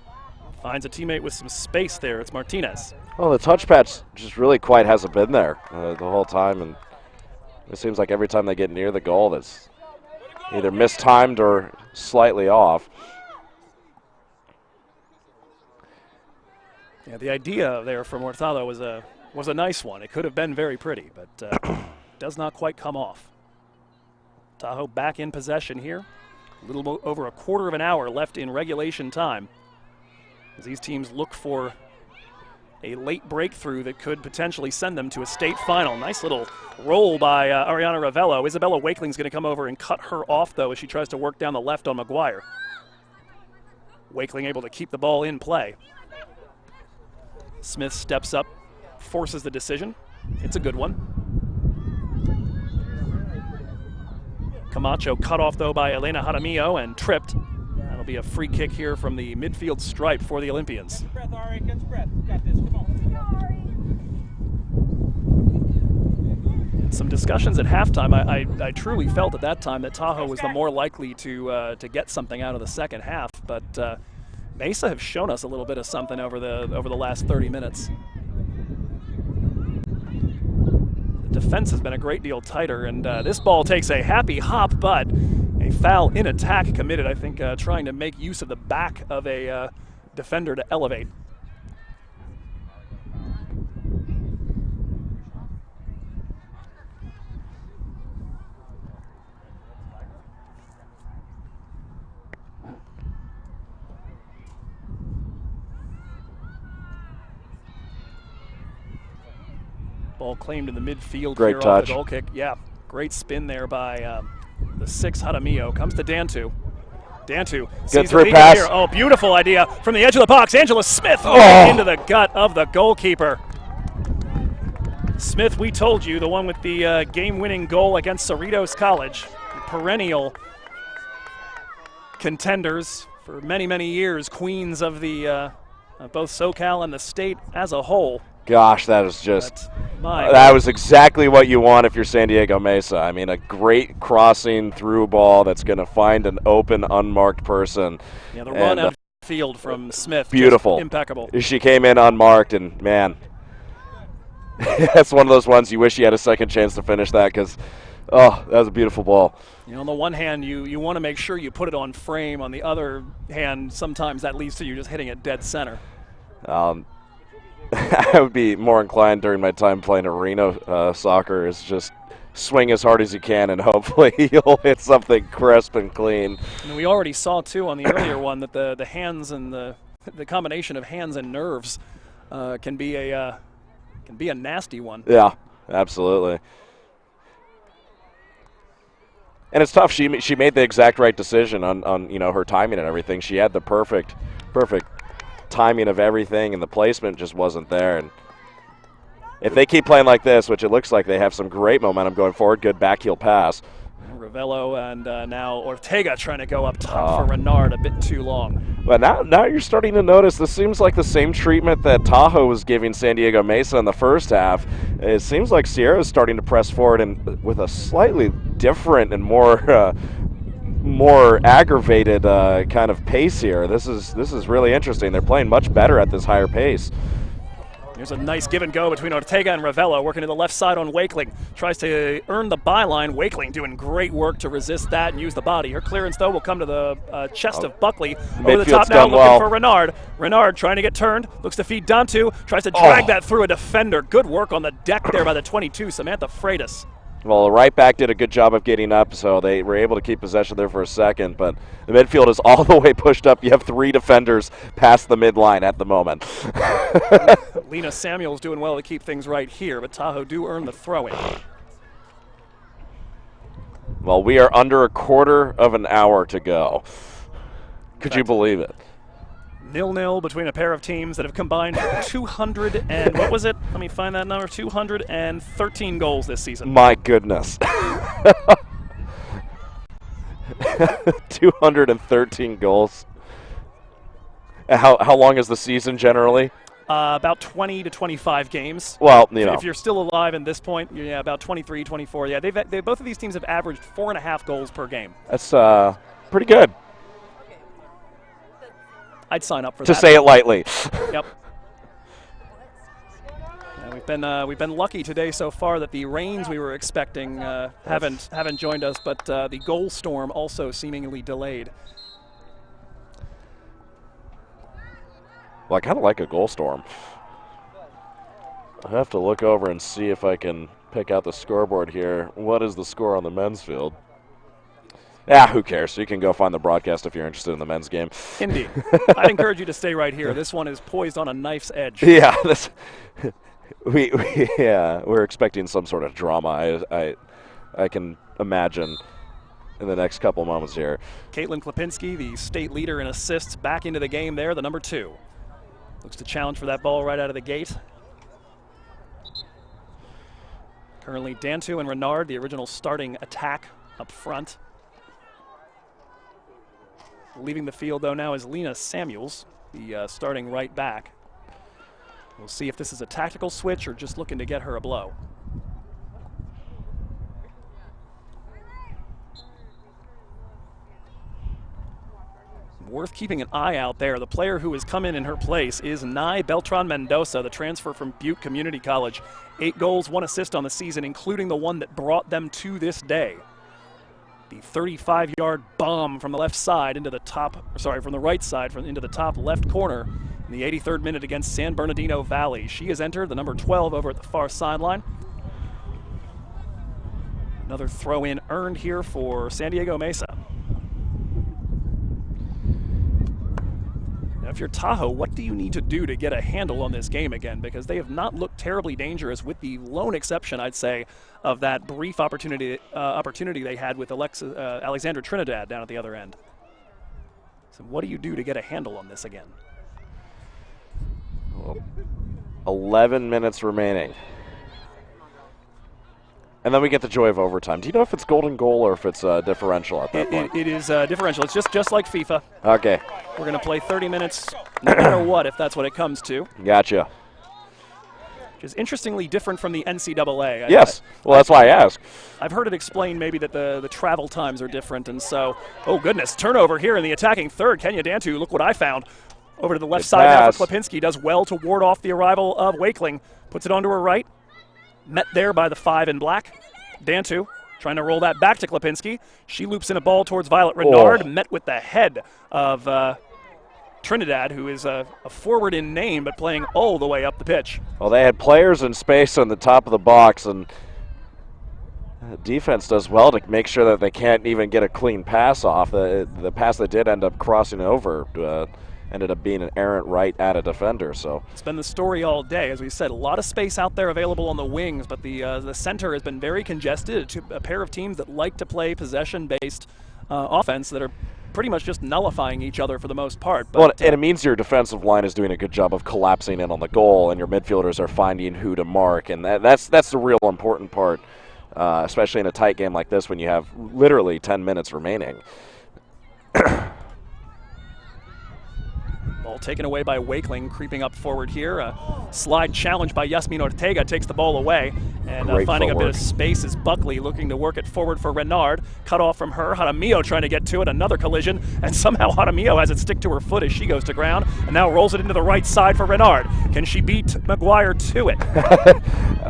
finds a teammate with some space there. It's Martinez. Well, the touch patch just really quite hasn't been there the whole time, and it seems like every time they get near the goal, that's either mistimed or slightly off. Yeah, the idea there from Hurtado was a nice one. It could have been very pretty, but does not quite come off. Tahoe back in possession here. A little over a quarter of an hour left in regulation time, as these teams look for a late breakthrough that could potentially send them to a state final. Nice little roll by Ariana Ravello. Isabella Wakeling's going to come over and cut her off, though, as she tries to work down the left on McGuire. Wakeling able to keep the ball in play. Smith steps up, forces the decision. It's a good one. Camacho cut off, though, by Elena Jaramillo and tripped. That'll be a free kick here from the midfield stripe for the Olympians. Some discussions at halftime. I truly felt at that time that Tahoe was the more likely to get something out of the second half, but Mesa have shown us a little bit of something over the last 30 minutes. The defense has been a great deal tighter, and this ball takes a happy hop, but a foul in attack committed, I think, trying to make use of the back of a defender to elevate. Ball claimed in the midfield. Great here touch. Off the goal kick. Yeah, great spin there by the 6 Jaramillo. Comes to Dantu. Dantu Good sees the through lead pass. here. Oh, beautiful idea from the edge of the box. Angela Smith right into the gut of the goalkeeper. Smith, we told you, the one with the game-winning goal against Cerritos College, perennial contenders for many, many years, queens of the both SoCal and the state as a whole. Gosh, that is just But that was exactly what you want if you're San Diego Mesa. I mean, a great crossing through ball that's going to find an open, unmarked person. yeah, the run out of the field from Smith, beautiful, just impeccable. She came in unmarked, and man, that's one of those ones you wish you had a second chance to finish that because, oh, that was a beautiful ball. You know, on the one hand, you want to make sure you put it on frame. On the other hand, sometimes that leads to you just hitting it dead center. I would be more inclined during my time playing arena soccer is just swing as hard as you can and hopefully you'll hit something crisp and clean. And we already saw, too, on the earlier one that the hands and the combination of hands and nerves can be a nasty one. Yeah, absolutely. And it's tough. She made the exact right decision on her timing and everything. She had the perfect timing of everything, and the placement just wasn't there. And if they keep playing like this, which it looks like they have some great momentum going forward, good backheel pass. Ravello and now Ortega trying to go up top for Renard, a bit too long. But now you're starting to notice this seems like the same treatment that Tahoe was giving San Diego Mesa in the first half. It seems like Sierra is starting to press forward and with a slightly different and more aggravated kind of pace here. This is really interesting. They're playing much better at this higher pace. There's a nice give and go between Ortega and Ravello, working to the left side on Wakeling. Tries to earn the byline. Wakeling doing great work to resist that and use the body. Her clearance, though, will come to the chest of Buckley. Over the top now, looking for Renard. Renard trying to get turned. Looks to feed Dantu. Tries to drag that through a defender. Good work on the deck there by the 22, Samantha Freitas. Well, the right back did a good job of getting up, so they were able to keep possession there for a second. But the midfield is all the way pushed up. You have 3 defenders past the midline at the moment. Lena Samuels doing well to keep things right here, but Tahoe do earn the throw-in. Well, we are under a quarter of an hour to go. Could you believe it? 0-0 between a pair of teams that have combined 200 and, what was it? Let me find that number, 213 goals this season. My goodness. 213 goals. How long is the season generally? About 20 to 25 games. Well, if you're still alive at this point, yeah, about 23, 24. Yeah, both of these teams have averaged 4.5 goals per game. That's pretty good. I'd sign up for that. To say it lightly. Yep. Yeah, we've been lucky today so far that the rains we were expecting haven't joined us, but the goal storm also seemingly delayed. Well, I kind of like a goal storm. I have to look over and see if I can pick out the scoreboard here. What is the score on the men's field? Yeah, who cares? You can go find the broadcast if you're interested in the men's game. Indeed. I'd encourage you to stay right here. This one is poised on a knife's edge. Yeah, we're expecting some sort of drama. I can imagine in the next couple moments here. Caitlin Klipinski, the state leader in assists, back into the game there, the number 2. Looks to challenge for that ball right out of the gate. Currently Dantu and Renard, the original starting attack up front. Leaving the field, though, now is Lena Samuels, the starting right back. We'll see if this is a tactical switch or just looking to get her a blow. Worth keeping an eye out there. The player who has come in her place is Nye Beltran Mendoza, the transfer from Butte Community College. 8 goals, 1 assist on the season, including the one that brought them to this day. The 35-yard bomb from the left side into the top, from the right side into the top left corner in the 83rd minute against San Bernardino Valley. She has entered the number 12 over at the far sideline. Another throw-in earned here for San Diego Mesa. Now, if you're Tahoe, what do you need to do to get a handle on this game again? Because they have not looked terribly dangerous, with the lone exception, I'd say, of that brief opportunity they had with Alexandra Trinidad down at the other end. So what do you do to get a handle on this again? Well, 11 minutes remaining. And then we get the joy of overtime. Do you know if it's golden goal or if it's differential at that point? It is differential. It's just like FIFA. Okay. We're going to play 30 minutes no matter what, if that's what it comes to. Gotcha. Which is interestingly different from the NCAA. Yes. Well, that's why I ask. I've heard it explained maybe that the travel times are different, and so, oh goodness, turnover here in the attacking third. Kenya Dantu, look what I found. Over to the left side now for Klipinski. Does well to ward off the arrival of Wakeling. Puts it onto her right. Met there by the 5 in black. Dantu trying to roll that back to Klipinski. She loops in a ball towards Violet Renard. Met with the head of Trinidad, who is a forward in name, but playing all the way up the pitch. Well, they had players in space on the top of the box, and defense does well to make sure that they can't even get a clean pass off. The pass that did end up crossing over ended up being an errant right at a defender. So it's been the story all day. As we said, a lot of space out there available on the wings, but the center has been very congested to a pair of teams that like to play possession-based offense that are pretty much just nullifying each other for the most part. But, well, and it means your defensive line is doing a good job of collapsing in on the goal, and your midfielders are finding who to mark, and that's the real important part, especially in a tight game like this when you have literally 10 minutes remaining. Ball taken away by Wakeling, creeping up forward here. A slide challenge by Yasmin Ortega takes the ball away. And finding a bit of space is Buckley looking to work it forward for Renard. Cut off from her. Jaramillo trying to get to it. Another collision. And somehow Jaramillo has it stick to her foot as she goes to ground. And now rolls it into the right side for Renard. Can she beat McGuire to it?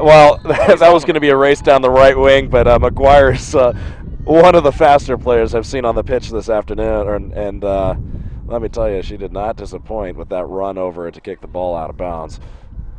Well, that was going to be a race down the right wing, but McGuire's one of the faster players I've seen on the pitch this afternoon. And let me tell you, she did not disappoint with that run over to kick the ball out of bounds.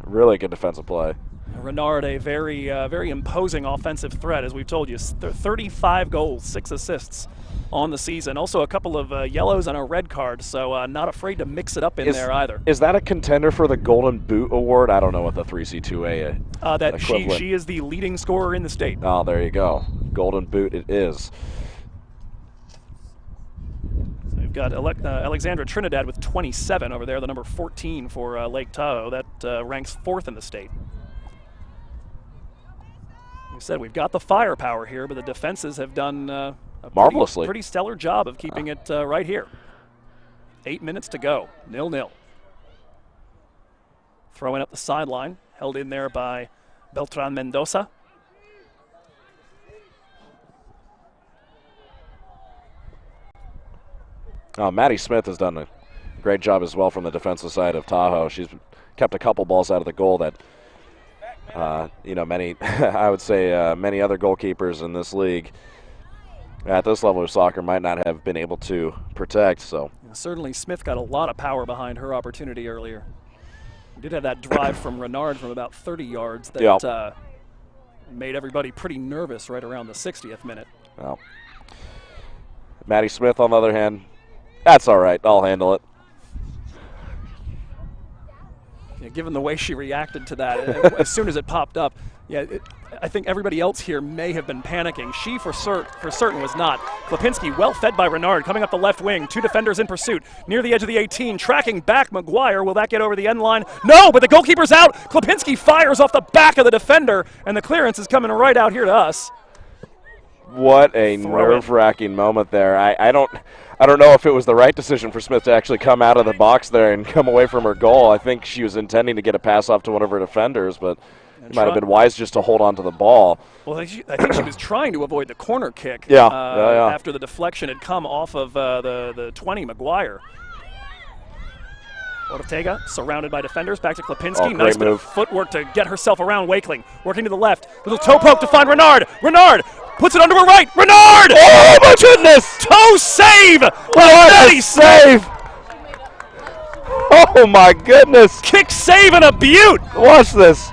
Really good defensive play. Renard, a very imposing offensive threat, as we've told you. 35 goals, 6 assists on the season. Also a couple of yellows and a red card, so not afraid to mix it up in there either. Is that a contender for the Golden Boot Award? I don't know what the 3C2A she is the leading scorer in the state. Oh, there you go. Golden Boot it is. We've got Alexandra Trinidad with 27 over there, the number 14 for Lake Tahoe. That ranks 4th in the state. We said we've got the firepower here, but the defenses have done a marvelously pretty stellar job of keeping it right here. 8 minutes to go, 0-0. Throwing up the sideline, held in there by Beltran Mendoza. Maddie Smith has done a great job as well from the defensive side of Tahoe. She's kept a couple balls out of the goal that, many, I would say, many other goalkeepers in this league at this level of soccer might not have been able to protect. So certainly Smith got a lot of power behind her opportunity earlier. We did have that drive from Renard from about 30 yards that made everybody pretty nervous right around the 60th minute. Well, Maddie Smith, on the other hand, that's all right. I'll handle it. Yeah, given the way she reacted to that, as soon as it popped up, I think everybody else here may have been panicking. She, for certain, was not. Klipinski, well fed by Renard, coming up the left wing. 2 defenders in pursuit. Near the edge of the 18, tracking back McGuire. Will that get over the end line? No, but the goalkeeper's out. Klipinski fires off the back of the defender, and the clearance is coming right out here to us. What a nerve-wracking moment there. I don't know if it was the right decision for Smith to actually come out of the box there and come away from her goal. I think she was intending to get a pass off to one of her defenders, but it might have been wise just to hold on to the ball. Well, I think she was trying to avoid the corner kick after the deflection had come off of the 20, McGuire. Ortega surrounded by defenders, back to Klipinski. Nice bit of footwork to get herself around Wakeling. Working to the left. Little toe poke to find Renard. Renard puts it onto her right. Renard! Oh, my goodness! Toe save! What a save! Oh, my goodness! Kick save and a beaut! Watch this.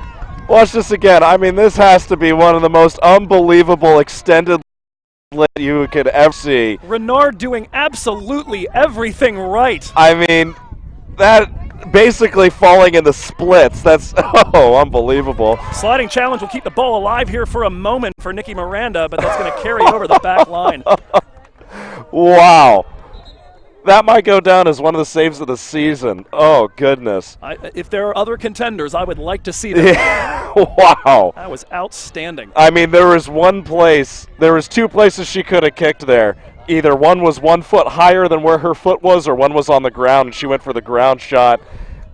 Watch this again. I mean, this has to be one of the most unbelievable extended you could ever see. Renard doing absolutely everything right. I mean, that basically falling in the splits. That's, unbelievable. Sliding challenge will keep the ball alive here for a moment for Nikki Miranda, but that's going to carry over the back line. Wow. That might go down as one of the saves of the season. Oh, goodness. If there are other contenders, I would like to see them. Wow. That was outstanding. I mean, there was two places she could have kicked there. Either one was 1 foot higher than where her foot was, or one was on the ground, and she went for the ground shot.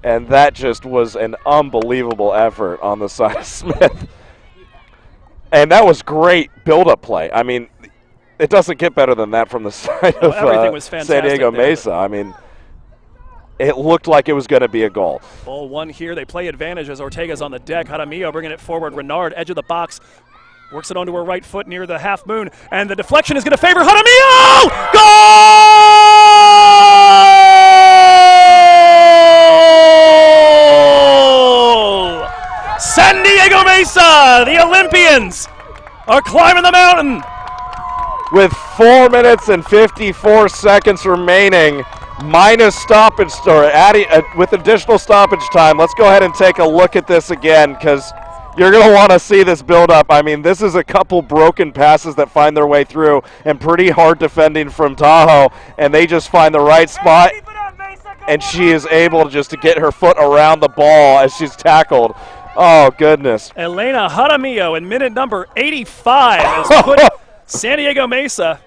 And that just was an unbelievable effort on the side of Smith. And that was great build-up play. I mean, it doesn't get better than that from the side of everything was fantastic San Diego Mesa. I mean, it looked like it was going to be a goal. Ball one here. They play advantage as Ortega's on the deck. Jaramillo bringing it forward. Renard, edge of the box. Works it onto her right foot near the half moon. And the deflection is going to favor Jaramillo! Goal! San Diego Mesa, the Olympians, are climbing the mountain. With 4 minutes and 54 seconds remaining, minus stoppage, or adding with additional stoppage time. Let's go ahead and take a look at this again, because you're going to want to see this build up. I mean, this is a couple broken passes that find their way through, and pretty hard defending from Tahoe, and they just find the right spot, and she is able just to get her foot around the ball as she's tackled. Oh, goodness. Elena Jaramillo in minute number 85 has put San Diego Mesa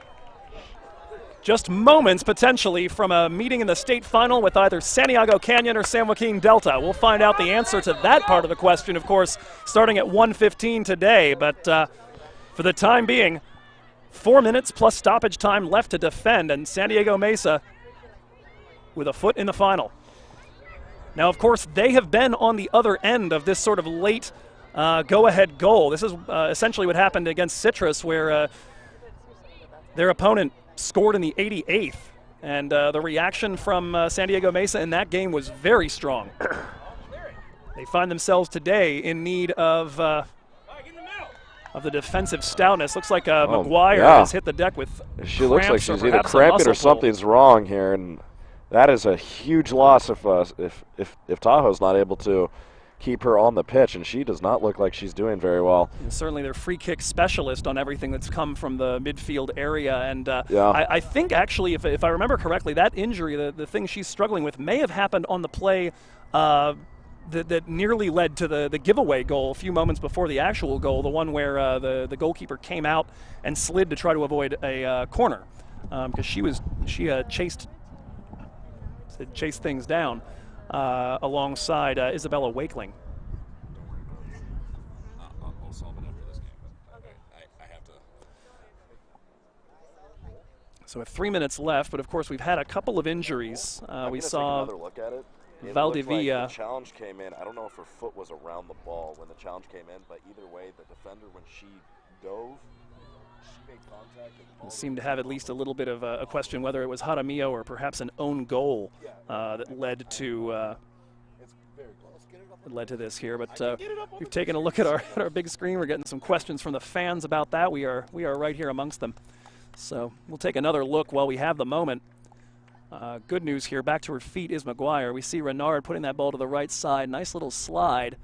just moments potentially from a meeting in the state final with either Santiago Canyon or San Joaquin Delta. We'll find out the answer to that part of the question, of course, starting at 1:15 today. But for the time being, 4 minutes plus stoppage time left to defend, and San Diego Mesa with a foot in the final. Now, of course, they have been on the other end of this sort of late go-ahead goal. This is essentially what happened against Citrus, where their opponent scored in the 88th, and the reaction from San Diego Mesa in that game was very strong. They find themselves today in need of the defensive stoutness. Looks like McGuire has hit the deck with She looks like she's either cramping or something's wrong here, and that is a huge loss if Tahoe's not able to keep her on the pitch, and she does not look like she's doing very well. And certainly their free kick specialist on everything that's come from the midfield area. And I think actually, if I remember correctly, that injury, the thing she's struggling with, may have happened on the play that nearly led to the giveaway goal a few moments before the actual goal, the one where the goalkeeper came out and slid to try to avoid a corner, because she chased things down alongside Isabella Wakeling. I'll solve it after this game, but I have to. So with 3 minutes left, but of course we've had a couple of injuries. We saw take another look at it. Valdivia. Like the challenge came in. I don't know if her foot was around the ball when the challenge came in, but either way, the defender, when she dove, she made contact. And seemed to have at least a little bit of a question whether it was Jaramillo or perhaps an own goal that led to this here. But we've taken a look at our big screen. We're getting some questions from the fans about that. We are right here amongst them. So we'll take another look while we have the moment. Good news here. Back to her feet is McGuire. We see Renard putting that ball to the right side. Nice little slide.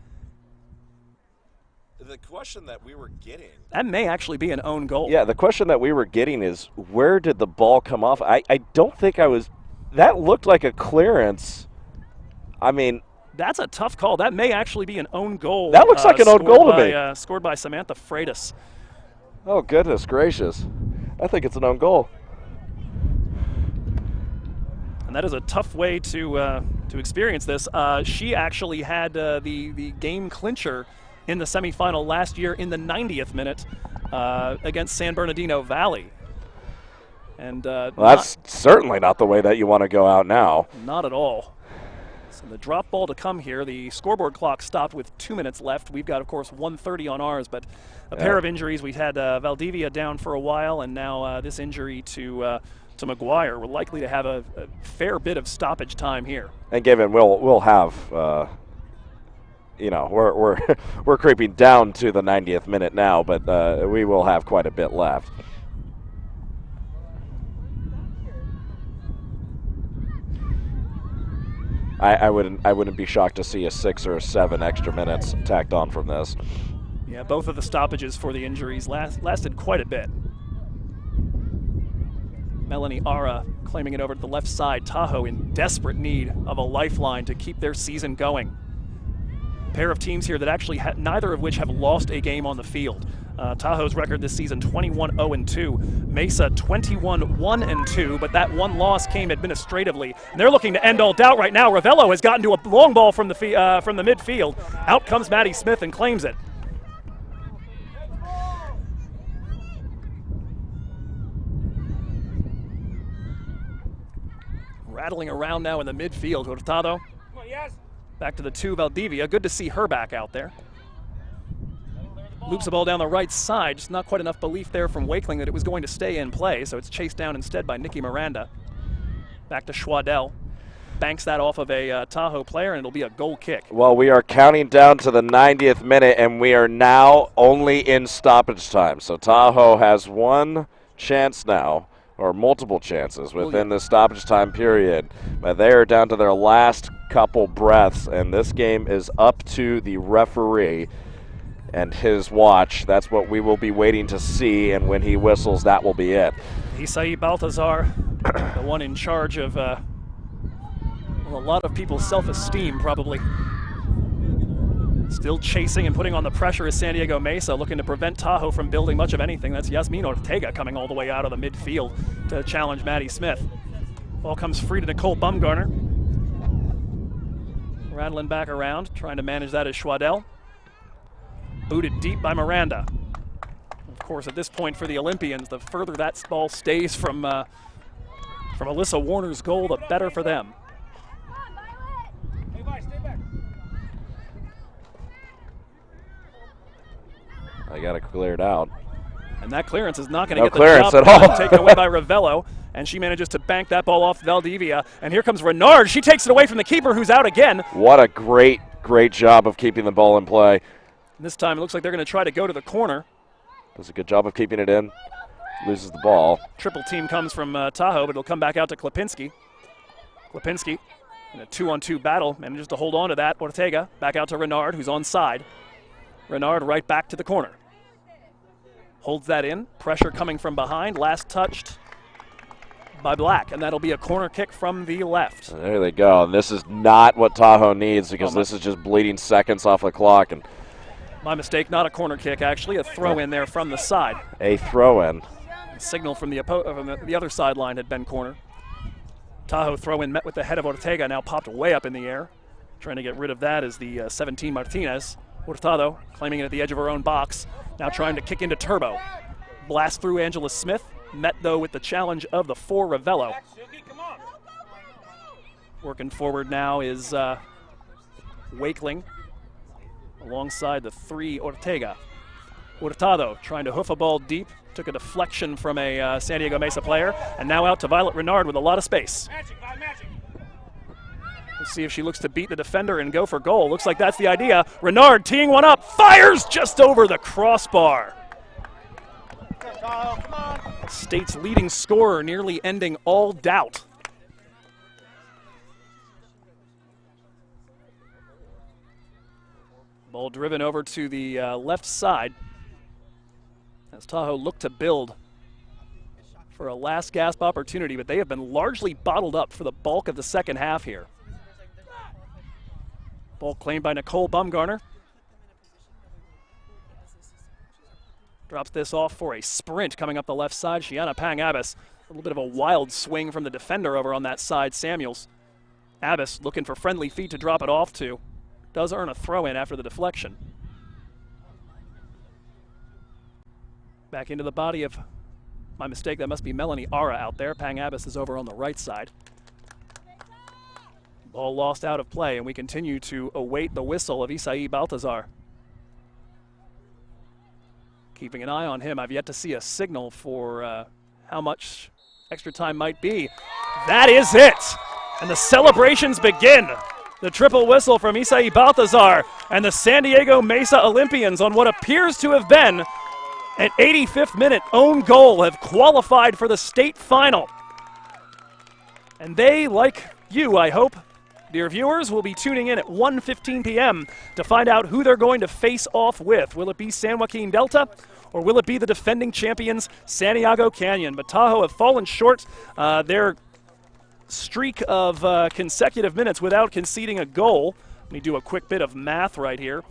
The question that we were getting. That may actually be an own goal. Yeah, the question that we were getting is, where did the ball come off? I don't think that looked like a clearance. I mean. That's a tough call. That may actually be an own goal. That looks like an own goal to me. Scored by Samantha Freitas. Oh, goodness gracious. I think it's an own goal. And that is a tough way to experience this. She actually had the game clincher in the semifinal last year in the 90th minute against San Bernardino Valley. And that's certainly not the way that you want to go out now. Not at all. So the drop ball to come here. The scoreboard clock stopped with 2 minutes left. We've got, of course, 1:30 on ours, but a pair of injuries. We've had Valdivia down for a while, and now this injury to McGuire. We're likely to have a fair bit of stoppage time here. And given we'll have, we're creeping down to the 90th minute now, but we will have quite a bit left. I wouldn't be shocked to see a 6 or 7 extra minutes tacked on from this. Yeah, both of the stoppages for the injuries lasted quite a bit. Melanie Ara claiming it over to the left side. Tahoe in desperate need of a lifeline to keep their season going. Pair of teams here that actually neither of which have lost a game on the field. Tahoe's record this season 21-0-2. Mesa 21-1-2, but that one loss came administratively. And they're looking to end all doubt right now. Ravello has gotten to a long ball from the midfield. Out comes Maddie Smith and claims it. Rattling around now in the midfield. Hurtado back to the 2, Valdivia. Good to see her back out there. Loops the ball down the right side. Just not quite enough belief there from Wakeling that it was going to stay in play, so it's chased down instead by Nikki Miranda. Back to Schwadell. Banks that off of a Tahoe player, and it'll be a goal kick. Well, we are counting down to the 90th minute, and we are now only in stoppage time. So Tahoe has one chance now, or multiple chances within the stoppage time period. But they are down to their last couple breaths, and this game is up to the referee and his watch. That's what we will be waiting to see, and when he whistles, that will be it. Isai Baltazar, the one in charge of a lot of people's self-esteem, probably. Still chasing and putting on the pressure is San Diego Mesa, looking to prevent Tahoe from building much of anything. That's Yasmin Ortega coming all the way out of the midfield to challenge Maddie Smith. Ball comes free to Nicole Bumgarner. Rattling back around, trying to manage that is Schwadell. Booted deep by Miranda. Of course, at this point for the Olympians, the further that ball stays from Alyssa Warner's goal, the better for them. I got it cleared out. And that clearance is not going to No get the clearance job at all. taken away by Ravello, and she manages to bank that ball off Valdivia. And here comes Renard. She takes it away from the keeper, who's out again. What a great job of keeping the ball in play. And this time it looks like they're going to try to go to the corner. Does a good job of keeping it in. Loses the ball. Triple team comes from Tahoe, but it'll come back out to Klipinski. Klipinski in a 2-on-2 battle manages to hold on to that. Ortega back out to Renard, who's onside. Renard right back to the corner. Holds that in. Pressure coming from behind. Last touched by Black, and that'll be a corner kick from the left. There they go. And this is not what Tahoe needs, because this is just bleeding seconds off the clock. And my mistake, not a corner kick, actually. A throw in there from the side. A throw in. Signal from the other sideline had been corner. Tahoe throw in met with the head of Ortega, now popped way up in the air. Trying to get rid of that is the 17 Martinez. Hurtado claiming it at the edge of her own box. Now trying to kick into Turbo. Blast through Angela Smith. Met, though, with the challenge of the 4 Ravello. Working forward now is Wakeling alongside the 3 Ortega. Hurtado trying to hoof a ball deep. Took a deflection from a San Diego Mesa player. And now out to Violet Renard with a lot of space. We'll see if she looks to beat the defender and go for goal. Looks like that's the idea. Renard teeing one up. Fires just over the crossbar. State's leading scorer nearly ending all doubt. Ball driven over to the left side as Tahoe looked to build for a last gasp opportunity, but they have been largely bottled up for the bulk of the second half here. Ball claimed by Nicole Bumgarner. Drops this off for a sprint coming up the left side. Shiana Pang-Abbas. A little bit of a wild swing from the defender over on that side, Samuels. Abbas looking for friendly feet to drop it off to. Does earn a throw in after the deflection. Back into the body of, my mistake, that must be Melanie Ara out there. Pang-Abbas is over on the right side. Ball lost out of play, and we continue to await the whistle of Isai Baltazar. Keeping an eye on him. I've yet to see a signal for how much extra time might be. That is it! And the celebrations begin. The triple whistle from Isai Baltazar and the San Diego Mesa Olympians on what appears to have been an 85th minute own goal have qualified for the state final. And they, like you, I hope, dear viewers, will be tuning in at 1:15 p.m. to find out who they're going to face off with. Will it be San Joaquin Delta, or will it be the defending champions, Santiago Canyon? But Tahoe have fallen short. Their streak of consecutive minutes without conceding a goal, let me do a quick bit of math right here,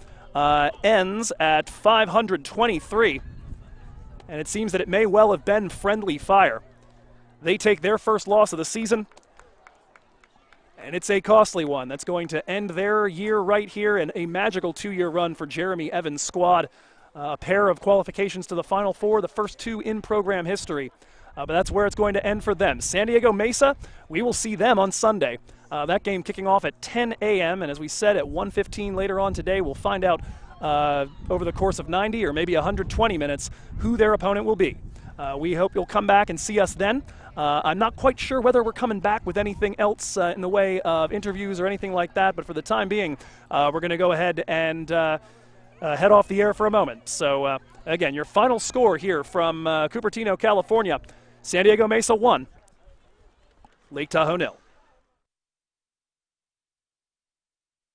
ends at 523. And it seems that it may well have been friendly fire. They take their first loss of the season, and it's a costly one. That's going to end their year right here in a magical 2-year run for Jeremy Evans' squad. A pair of qualifications to the Final Four, the first 2 in program history. But that's where it's going to end for them. San Diego Mesa, we will see them on Sunday. That game kicking off at 10 a.m., and as we said, at 1:15 later on today, we'll find out over the course of 90 or maybe 120 minutes who their opponent will be. We hope you'll come back and see us then. I'm not quite sure whether we're coming back with anything else in the way of interviews or anything like that, but for the time being, we're going to go ahead and head off the air for a moment. So, again, your final score here from Cupertino, California. San Diego Mesa 1, Lake Tahoe 0.